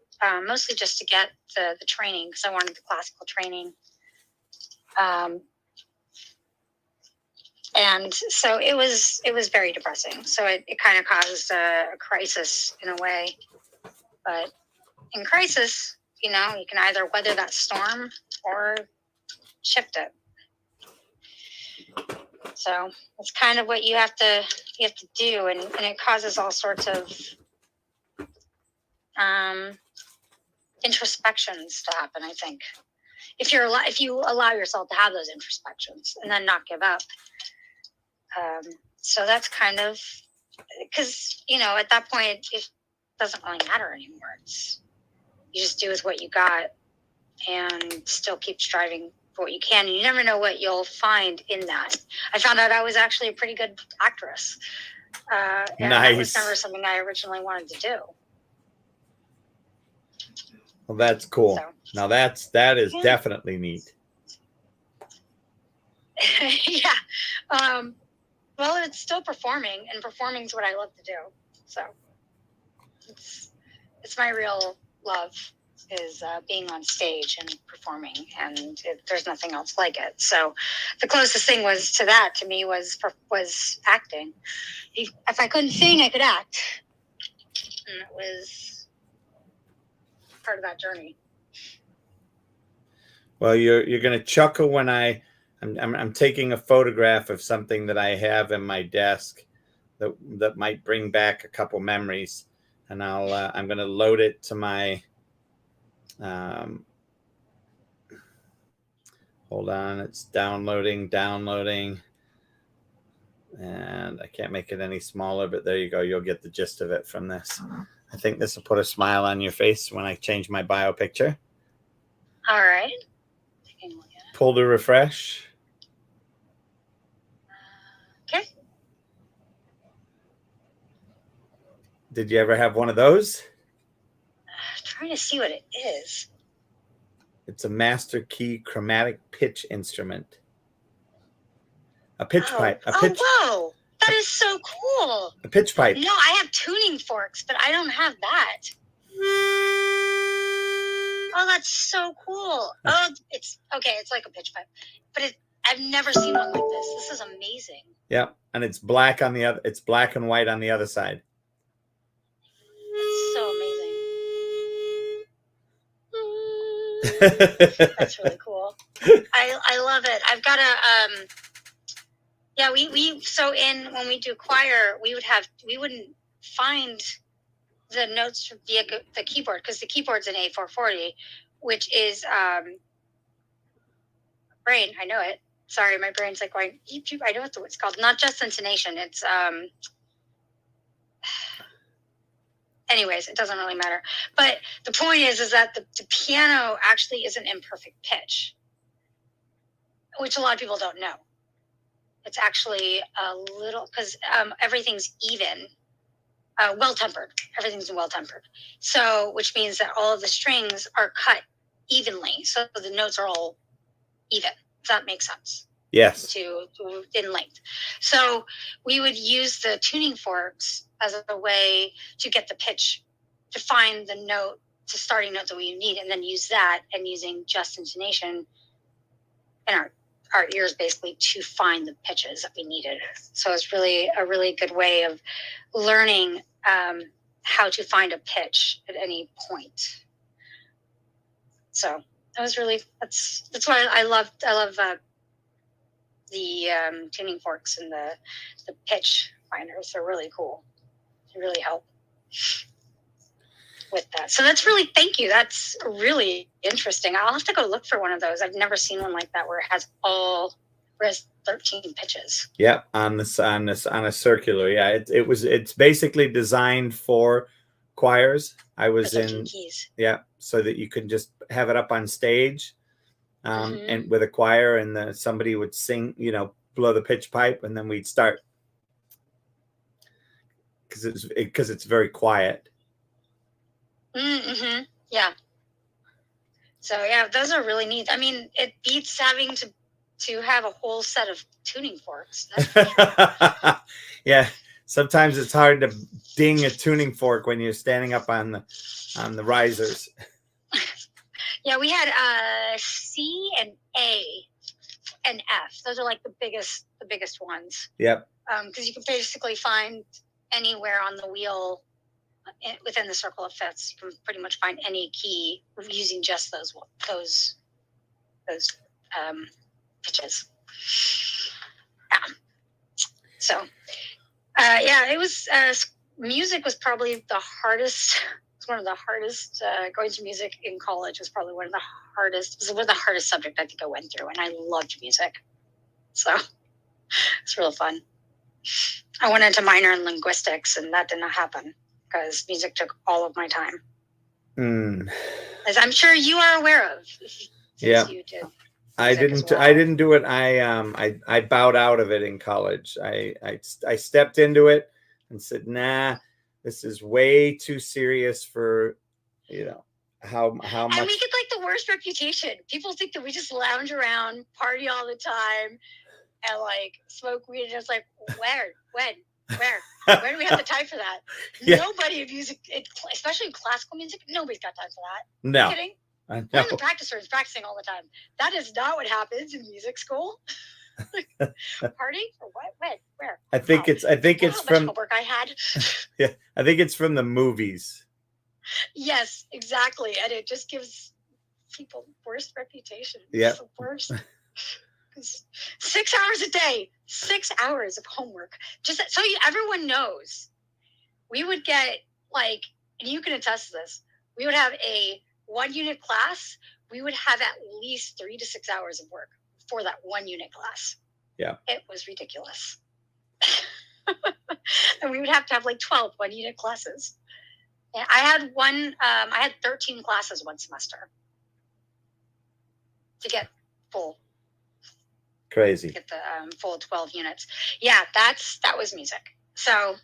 mostly just to get the training, because I wanted the classical training. And so it was very depressing. So it kind of caused a crisis in a way. But in crisis, you know, you can either weather that storm or shift it. So it's kind of what you have to do, and it causes all sorts of introspections to happen, I think. If you allow yourself to have those introspections and then not give up. So that's kind of, because, you know, at that point, it doesn't really matter anymore. You just do with what you got and still keep striving for what you can. And you never know what you'll find in that. I found out I was actually a pretty good actress. And nice. That was never something I originally wanted to do. Well, that's cool. So, now that is definitely neat. Yeah. Well, it's still performing, and performing is what I love to do. So it's my real love, is being on stage and performing, and there's nothing else like it. So the closest thing to that to me was acting. If I couldn't sing, I could act, and it was part of that journey. Well, you're gonna chuckle when I'm taking a photograph of something that I have in my desk that might bring back a couple memories, and I'm gonna load it to my hold on, it's downloading, and I can't make it any smaller, but there you go. You'll get the gist of it from this. I think this will put a smile on your face when I change my bio picture. All right. Pull to refresh. Okay. Did you ever have one of those? Trying to see what it is. It's a master key chromatic pitch instrument. A pitch pipe. Whoa. That is so cool. A pitch pipe. No, I have tuning forks, but I don't have that. Oh, that's so cool. Oh, it's okay. It's like a pitch pipe, but I've never seen one like this. This is amazing. Yeah, and it's black on the other. It's black and white on the other side. That's so amazing. That's really cool. I love it. I've got a yeah. We so when we do choir, we wouldn't find the notes via the keyboard, because the keyboard's an A440, which is brain. I know it. Sorry, my brain's like going. I know what it's called. Not just intonation. It's anyways, it doesn't really matter. But the point is that the piano actually is an imperfect pitch, which a lot of people don't know. It's actually a little, because everything's even. Well-tempered. Everything's well-tempered. So, which means that all of the strings are cut evenly. So the notes are all even. Does that make sense? Yes. In length. So we would use the tuning forks as a way to get the pitch, to find the note, the starting note that we need, and then use that, and using just intonation in our ears basically to find the pitches that we needed. So it's really a really good way of learning how to find a pitch at any point. So that was really, that's why I love the tuning forks and the pitch finders. They're really cool. They really help with that. So that's really, thank you. That's really interesting. I'll have to go look for one of those. I've never seen one like that where it has 13 pitches. Yeah, on a circular. Yeah, it's basically designed for choirs. I was in keys. Yeah, so that you can just have it up on stage, and with a choir, and somebody would sing, blow the pitch pipe, and then we'd start because it's very quiet. Mm-hmm. Yeah. So yeah, those are really neat. I mean, it beats having to have a whole set of tuning forks. Yeah, sometimes it's hard to ding a tuning fork when you're standing up on the risers. Yeah, we had C and A and F. Those are like the biggest ones. Yep. Because you can basically find anywhere on the wheel within the circle of fifths. You can pretty much find any key using just those pitches. Yeah. So, yeah, it was music was probably the hardest. It's one of the hardest. Going to music in college was probably one of the hardest. It was one of the hardest subject I think I went through, and I loved music. So it's real fun. I went into minor in linguistics, and that did not happen because music took all of my time. As I'm sure you are aware of. Yeah. You did. I didn't do it. I bowed out of it in college. I stepped into it and said, nah, this is way too serious for, how much. And we get like the worst reputation. People think that we just lounge around, party all the time, and like smoke weed. And it's like, where do we have the time for that? Yeah. Nobody in music, especially in classical music, nobody's got time for that. No. Are you kidding? One of the practicers practicing all the time. That is not what happens in music school. Party or what? When? Where? I think it's how from much homework I had. Yeah, I think it's from the movies. Yes, exactly. And it just gives people worst reputation. Yeah. It's the worst. 6 hours a day, 6 hours of homework. Just so everyone knows, we would get like, and you can attest to this, we would have a 1-unit class. We would have at least 3 to 6 hours of work for that 1-unit class. Yeah. It was ridiculous. And we would have to have like 12 1-unit classes. And I had 13 classes one semester to get full. Crazy. Get the full 12 units. Yeah, that was music. So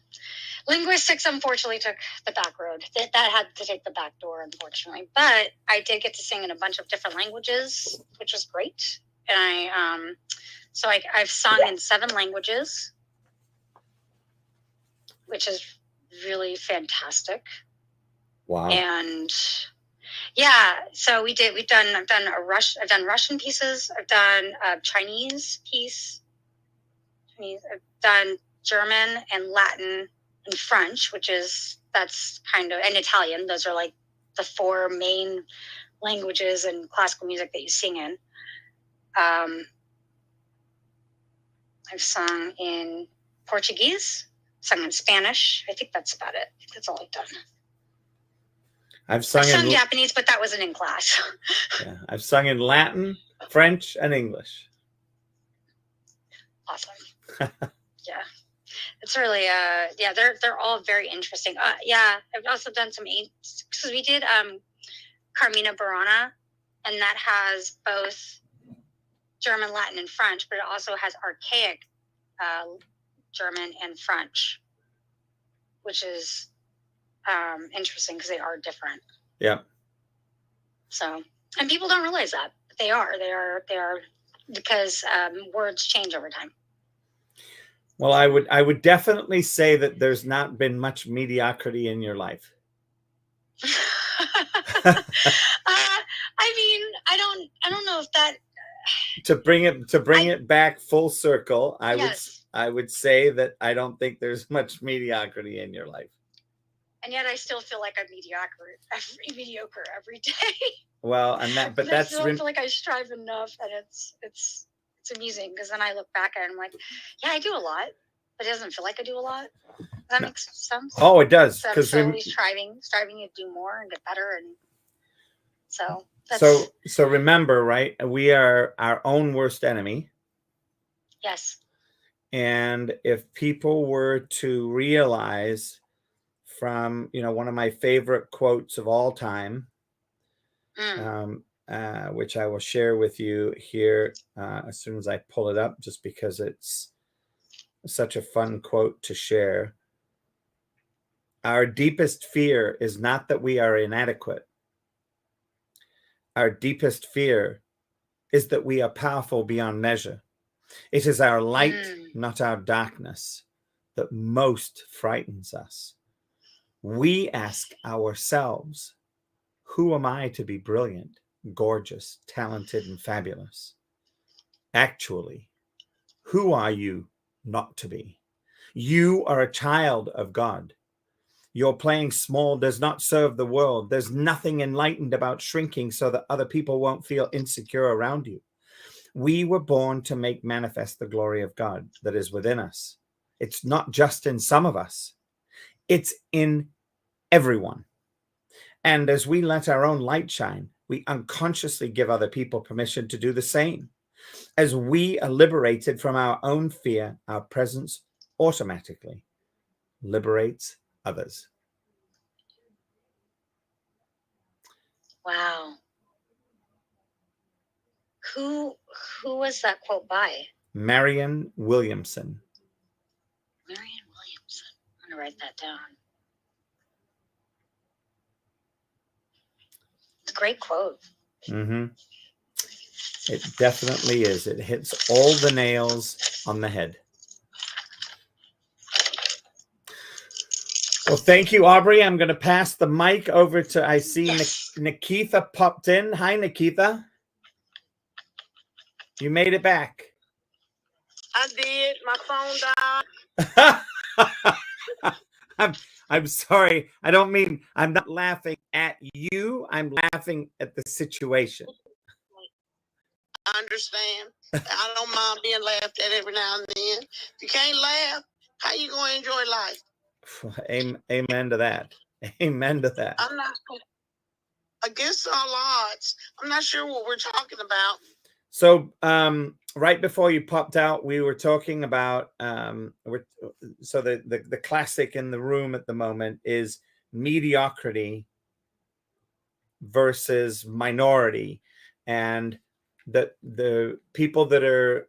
linguistics unfortunately took the back road. That had to take the back door, unfortunately. But I did get to sing in a bunch of different languages, which was great. And I've sung in 7 languages, which is really fantastic. Wow. And yeah, so I've done Russian pieces. I've done a Chinese piece. I've done German and Latin and French, that's kind of, and Italian. Those are like the 4 main languages in classical music that you sing in. I've sung in Portuguese, sung in Spanish. I think that's about it. I think that's all I've done. I've sung Japanese, but that wasn't in class. Yeah, I've sung in Latin, French, and English. Awesome. Yeah, it's really they're all very interesting. Yeah, I've also done some because we did Carmina Burana, and that has both German, Latin, and French, but it also has archaic German and French, which is interesting because they are different. Yeah. So, and people don't realize that, but they are because words change over time. Well, I would definitely say that there's not been much mediocrity in your life. I mean, I don't know if that to bring it back full circle, I would say that I don't think there's much mediocrity in your life. And yet I still feel like I'm mediocre every day. Well, I still feel like I strive enough, and it's amusing because then I look back at it and I'm like, yeah, I do a lot, but it doesn't feel like I do a lot. Does that make sense? Oh, it does. So I'm slowly striving to do more and get better, and so remember, right? We are our own worst enemy. Yes. And if people were to realize from, one of my favorite quotes of all time, which I will share with you here as soon as I pull it up, just because it's such a fun quote to share. Our deepest fear is not that we are inadequate. Our deepest fear is that we are powerful beyond measure. It is our light, not our darkness, that most frightens us. We ask ourselves, who am I to be brilliant, gorgeous, talented, and fabulous? Actually, who are you not to be? You are a child of God. Your playing small does not serve the world. There's nothing enlightened about shrinking so that other people won't feel insecure around you. We were born to make manifest the glory of God that is within us. It's not just in some of us. It's in everyone. And as we let our own light shine, we unconsciously give other people permission to do the same. As we are liberated from our own fear, our presence automatically liberates others. Wow. Who was that quote by? Marianne Williamson. Marianne Williamson. I'm going to write that down. It's a great quote. Mm-hmm. It definitely is. It hits all the nails on the head. Well, thank you, Aubrey. I'm going to pass the mic over to, I see Nikitha popped in. Hi, Nikitha. You made it back. I did. My phone died. I'm sorry. I don't mean, I'm not laughing at you. I'm laughing at the situation. I understand. I don't mind being laughed at every now and then. If you can't laugh, how you going to enjoy life? Amen to that. Amen to that. I'm not against all odds. I'm not sure what we're talking about. So right before you popped out, we were talking about so the classic in the room at the moment is mediocrity versus minority, and the people that are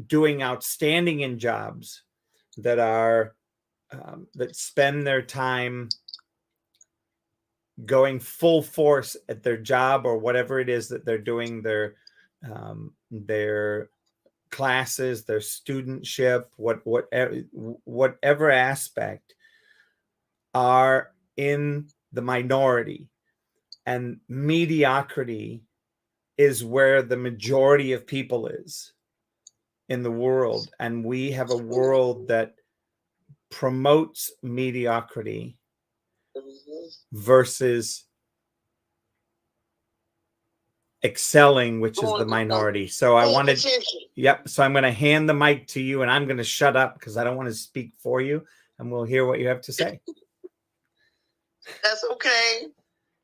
doing outstanding in jobs, that are that spend their time going full force at their job or whatever it is that they're doing, their classes, their studentship, whatever aspect, are in the minority. And mediocrity is where the majority of people is in the world. And we have a world that promotes mediocrity versus excelling, which is the minority. So I wanted, yep. So I'm going to hand the mic to you, and I'm going to shut up because I don't want to speak for you, and we'll hear what you have to say. That's okay,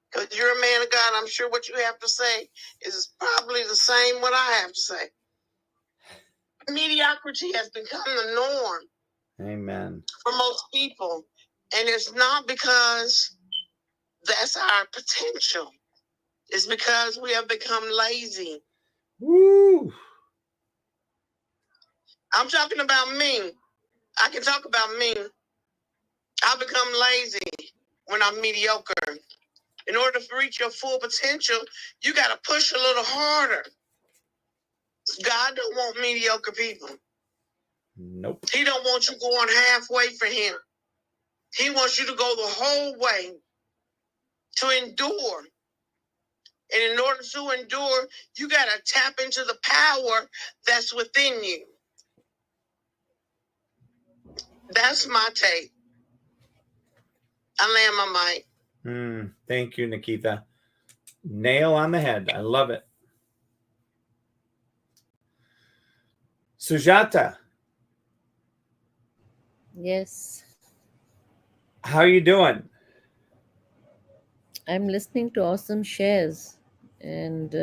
because you're a man of God. I'm sure what you have to say is probably the same what I have to say. Mediocrity has become the norm. Amen. For most people, and it's not because that's our potential. It's because we have become lazy. Woo! I'm talking about me. I can talk about me. I become lazy when I'm mediocre. In order to reach your full potential, you got to push a little harder. God don't want mediocre people. Nope. He don't want you going halfway for him. He wants you to go the whole way, to endure. And in order to endure, you got to tap into the power that's within you. That's my take. I land my mic. Thank you, Nikita. Nail on the head. I love it. Sujata. Yes. How are you doing? I'm listening to awesome shares, and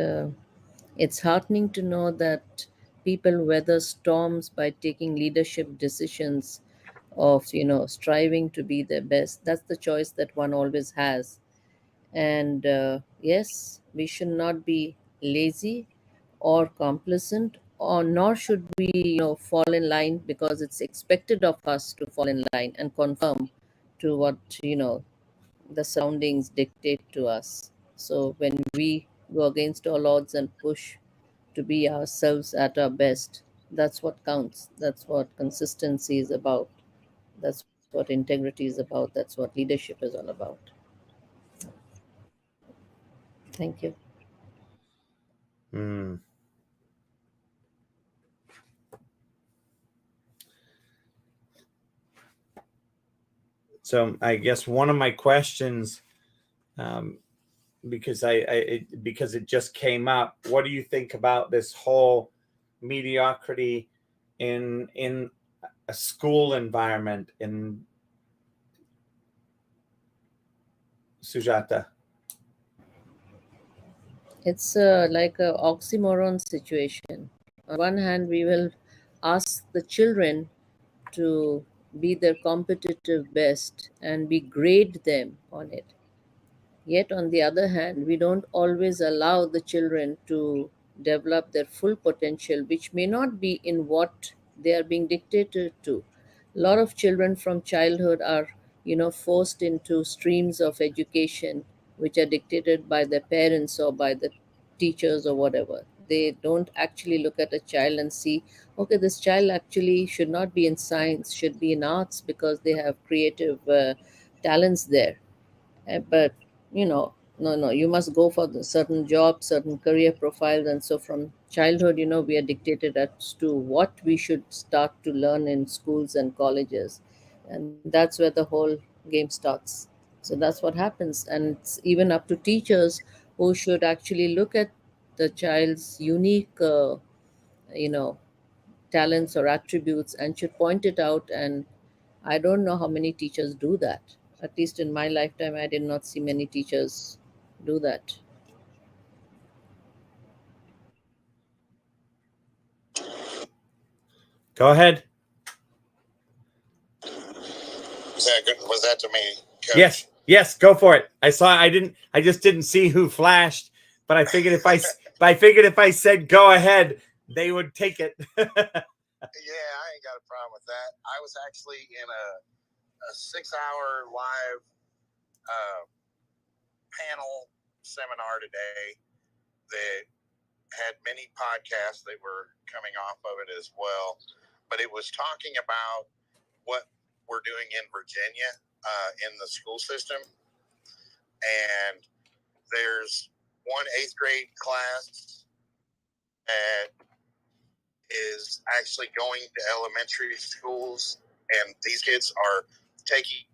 it's heartening to know that people weather storms by taking leadership decisions of, striving to be their best. That's the choice that one always has. And yes, we should not be lazy or complacent, or nor should we, fall in line because it's expected of us to fall in line and conform to what, the surroundings dictate to us. So when we go against all odds and push to be ourselves at our best, that's what counts. That's what consistency is about. That's what integrity is about. That's what leadership is all about. Thank you. So I guess one of my questions, because because it just came up, what do you think about this whole mediocrity in a school environment in Sujata? It's like a oxymoron situation. On one hand, we will ask the children to be their competitive best and we grade them on it. Yet, on the other hand, we don't always allow the children to develop their full potential, which may not be in what they are being dictated to. A lot of children from childhood are, forced into streams of education which are dictated by their parents or by the teachers or whatever. They don't actually look at a child and see, okay, this child actually should not be in science, should be in arts because they have creative talents there. But no, you must go for the certain job, certain career profiles. And so from childhood, we are dictated as to what we should start to learn in schools and colleges. And that's where the whole game starts. So that's what happens. And it's even up to teachers who should actually look at the child's unique, you know, talents or attributes and should point it out. And I don't know how many teachers do that. At least in my lifetime, I did not see many teachers do that. Go ahead. Was that good? Was that to me, Coach? Yes, go for it. I just didn't see who flashed, but I figured if I said go ahead, they would take it. Yeah, I ain't got a problem with that. I was actually in a 6-hour live panel seminar today that had many podcasts that were coming off of it as well. But it was talking about what we're doing in Virginia in the school system. And there's one 8th grade class that is actually going to elementary schools, and these kids are taking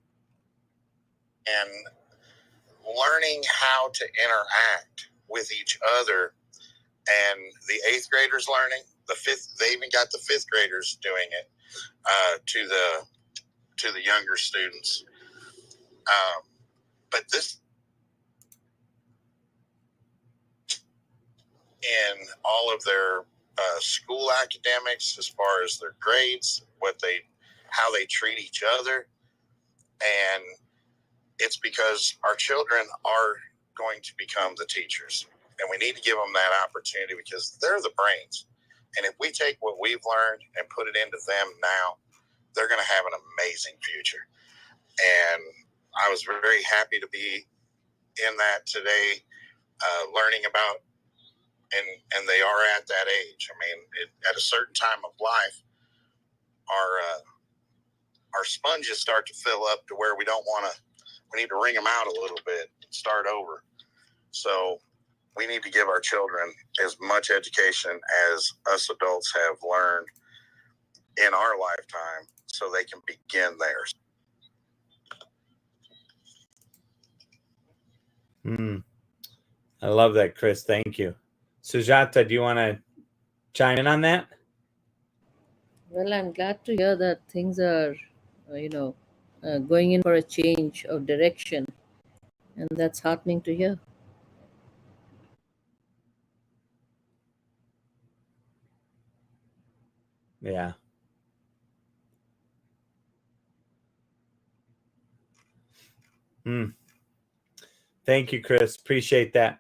and learning how to interact with each other. And the 8th graders learning, they even got the 5th graders doing it to the younger students. But this in all of their school academics, as far as their grades, how they treat each other. And it's because our children are going to become the teachers, and we need to give them that opportunity because they're the brains. And if we take what we've learned and put it into them now, they're going to have an amazing future. And I was very happy to be in that today, learning about, and they are at that age. I mean, at a certain time of life, our sponges start to fill up to where we need to wring them out a little bit, start over. So we need to give our children as much education as us adults have learned in our lifetime so they can begin theirs. I love that, Chris. Thank you. Sujata, do you want to chime in on that? Well, I'm glad to hear that things are, going in for a change of direction. And that's heartening to hear. Yeah. Thank you, Chris. Appreciate that.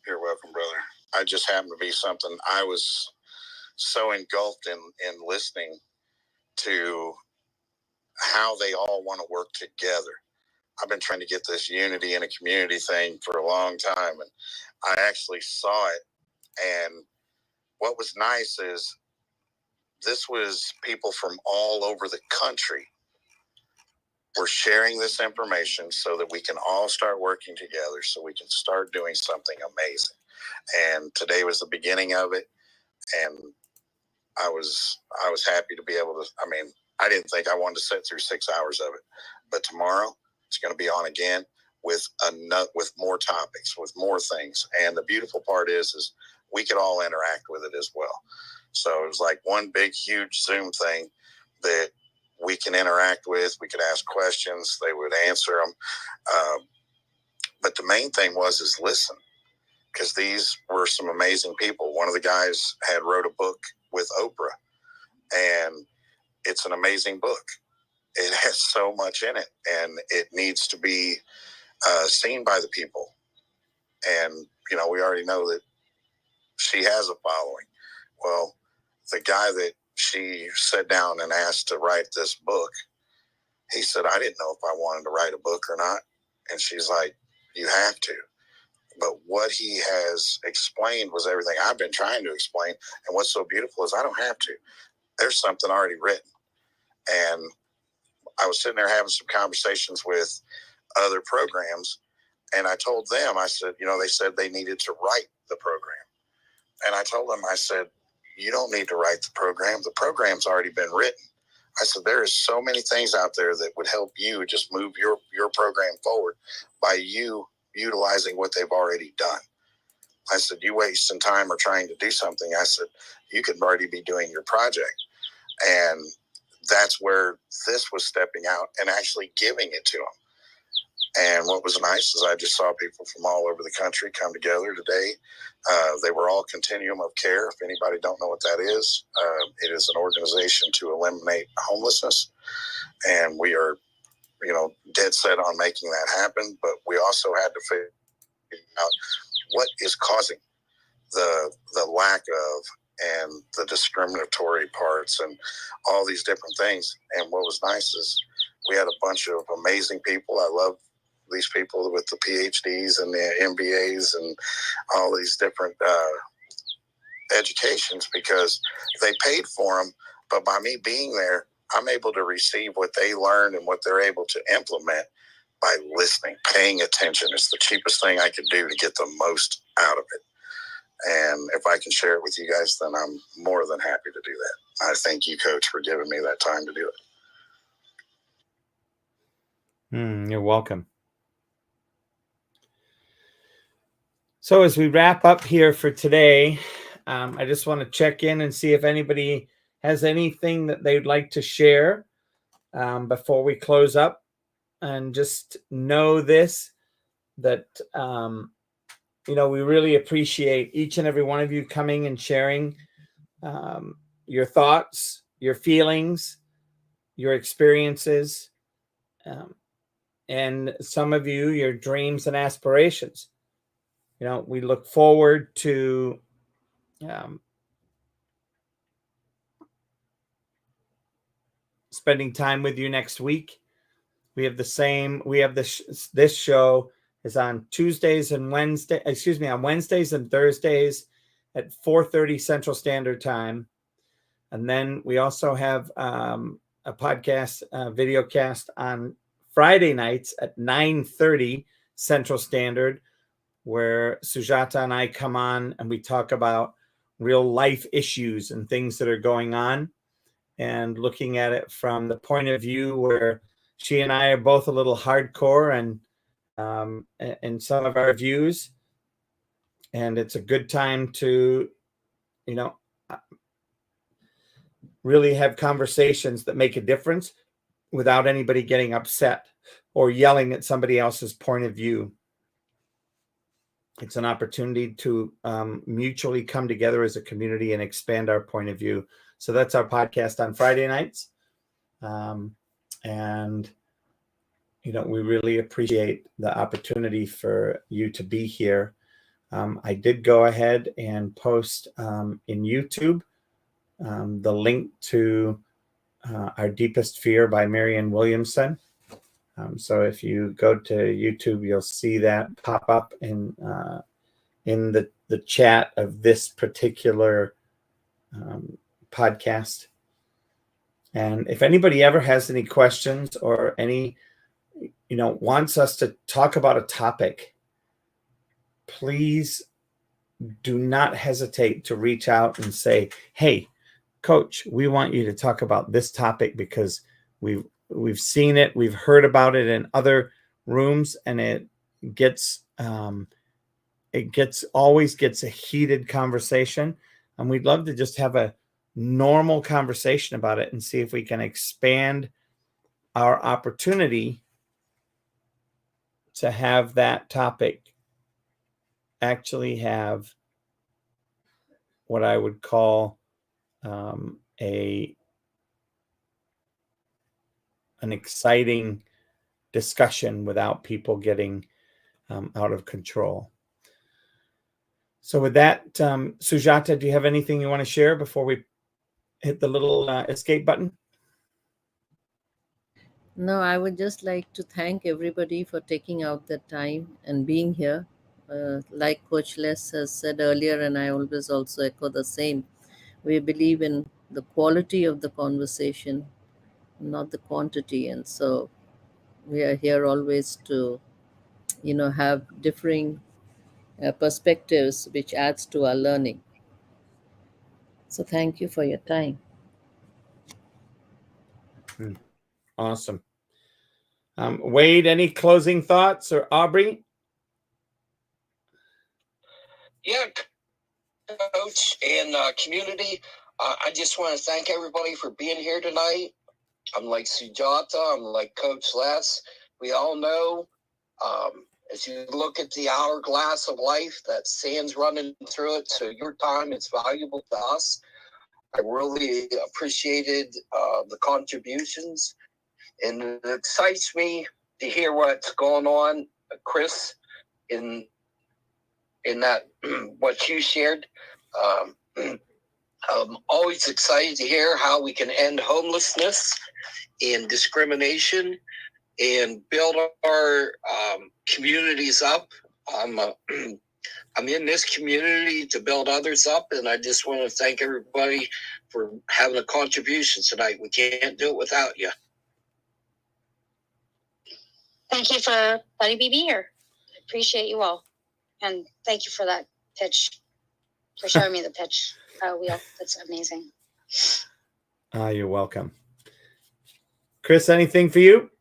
You're welcome, brother. I just happened to be something I was so engulfed in listening to how they all want to work together. I've been trying to get this unity in a community thing for a long time, and I actually saw it. And what was nice is this was people from all over the country were sharing this information so that we can all start working together, so we can start doing something amazing. And today was the beginning of it, and I was happy to be able to. I mean, I didn't think I wanted to sit through 6 hours of it, but tomorrow it's going to be on again with more topics, with more things. And the beautiful part is we could all interact with it as well. So it was like one big, huge Zoom thing that we can interact with. We could ask questions; they would answer them. But the main thing is listen, because these were some amazing people. One of the guys had wrote a book with Oprah, and it's an amazing book. It has so much in it, and it needs to be seen by the people. And, we already know that she has a following. Well, the guy that she sat down and asked to write this book, he said, I didn't know if I wanted to write a book or not. And she's like, you have to. But what he has explained was everything I've been trying to explain. And what's so beautiful is I don't have to. There's something already written. And I was sitting there having some conversations with other programs, and I told them, I said, they said they needed to write the program. And I told them, I said, you don't need to write the program. The program's already been written. I said, there is so many things out there that would help you just move your program forward by you utilizing what they've already done. I said, you wasting time or trying to do something. I said, you could already be doing your project. And that's where this was stepping out and actually giving it to them. And what was nice is I just saw people from all over the country come together today. They were all Continuum of Care. If anybody don't know what that is, it is an organization to eliminate homelessness. And we are, dead set on making that happen. But we also had to figure out what is causing the lack of and the discriminatory parts and all these different things. And what was nice is we had a bunch of amazing people. I love these people with the PhDs and the MBAs and all these different educations, because they paid for them. But by me being there, I'm able to receive what they learned and what they're able to implement by listening, paying attention. It's the cheapest thing I could do to get the most out of it. And if I can share it with you guys, then I'm more than happy to do that. I thank you, Coach, for giving me that time to do it. You're welcome. So as we wrap up here for today, I just want to check in and see if anybody has anything that they'd like to share before we close up. And just know this, that we really appreciate each and every one of you coming and sharing your thoughts, your feelings, your experiences, and some of you, your dreams and aspirations. We look forward to spending time with you next week. We have this show is on Tuesdays and on Wednesdays and Thursdays at 4:30 Central Standard Time. And then we also have a podcast, video cast on Friday nights at 9:30 Central Standard, where Sujata and I come on and we talk about real life issues and things that are going on, and looking at it from the point of view where she and I are both a little hardcore and in some of our views. And it's a good time to, really have conversations that make a difference without anybody getting upset or yelling at somebody else's point of view. It's an opportunity to mutually come together as a community and expand our point of view. So that's our podcast on Friday nights. And we really appreciate the opportunity for you to be here. I did go ahead and post in YouTube the link to Our Deepest Fear by Marianne Williamson. So if you go to YouTube, you'll see that pop up in the chat of this particular podcast. And if anybody ever has any questions or any, wants us to talk about a topic, please do not hesitate to reach out and say, hey, Coach, we want you to talk about this topic because we've seen it, we've heard about it in other rooms, and it always gets a heated conversation. And we'd love to just have a normal conversation about it and see if we can expand our opportunity to have that topic actually have what I would call an exciting discussion without people getting out of control. So with that, Sujata, do you have anything you want to share before we hit the little escape button? No, I would just like to thank everybody for taking out the time and being here. Like Coach Les has said earlier, and I always also echo the same, we believe in the quality of the conversation, not the quantity. And so we are here always to, have differing perspectives, which adds to our learning. So thank you for your time. Awesome. Wade, any closing thoughts, or Aubrey? Yeah, coach and community. I just want to thank everybody for being here tonight. I'm like Sujata. I'm like Coach Les. We all know, as you look at the hourglass of life, that sand's running through it. So your time is valuable to us. I really appreciated the contributions, and it excites me to hear what's going on, Chris, in that what you shared. I'm always excited to hear how we can end homelessness and discrimination and build our communities up. I'm in this community to build others up, and I just want to thank everybody for having a contribution tonight. We can't do it without you. Thank you for letting me be here. I appreciate you all. And thank you for that pitch, for showing me the pitch wheel. That's amazing. You're welcome. Chris, anything for you?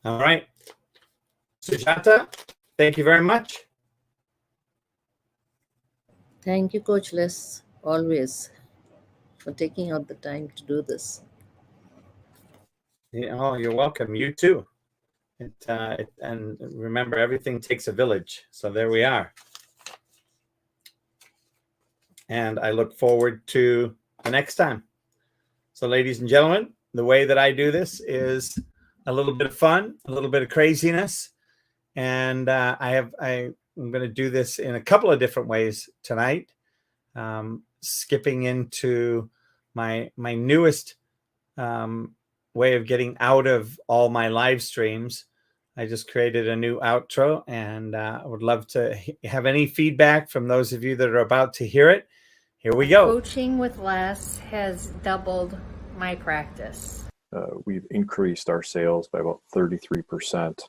All right. Sujata, thank you very much. Thank you, Coach Les, always, for taking out the time to do this. Yeah, oh, you're welcome. You too. And remember, everything takes a village. So there we are. And I look forward to the next time. So, ladies and gentlemen, the way that I do this is a little bit of fun, a little bit of craziness. And I'm going to do this in a couple of different ways tonight. Skipping into my newest way of getting out of all my live streams. I just created a new outro, and I would love to have any feedback from those of you that are about to hear it. Here we go. Coaching with Les has doubled my practice. We've increased our sales by about 33%,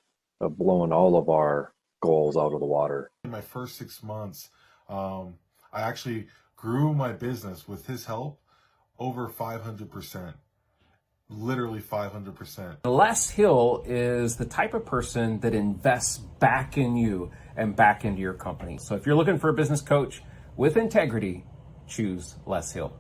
blowing all of our goals out of the water. In my first 6 months, I actually grew my business with his help over 500%. Literally 500%. Les Hill is the type of person that invests back in you and back into your company. So if you're looking for a business coach with integrity, choose Les Hill.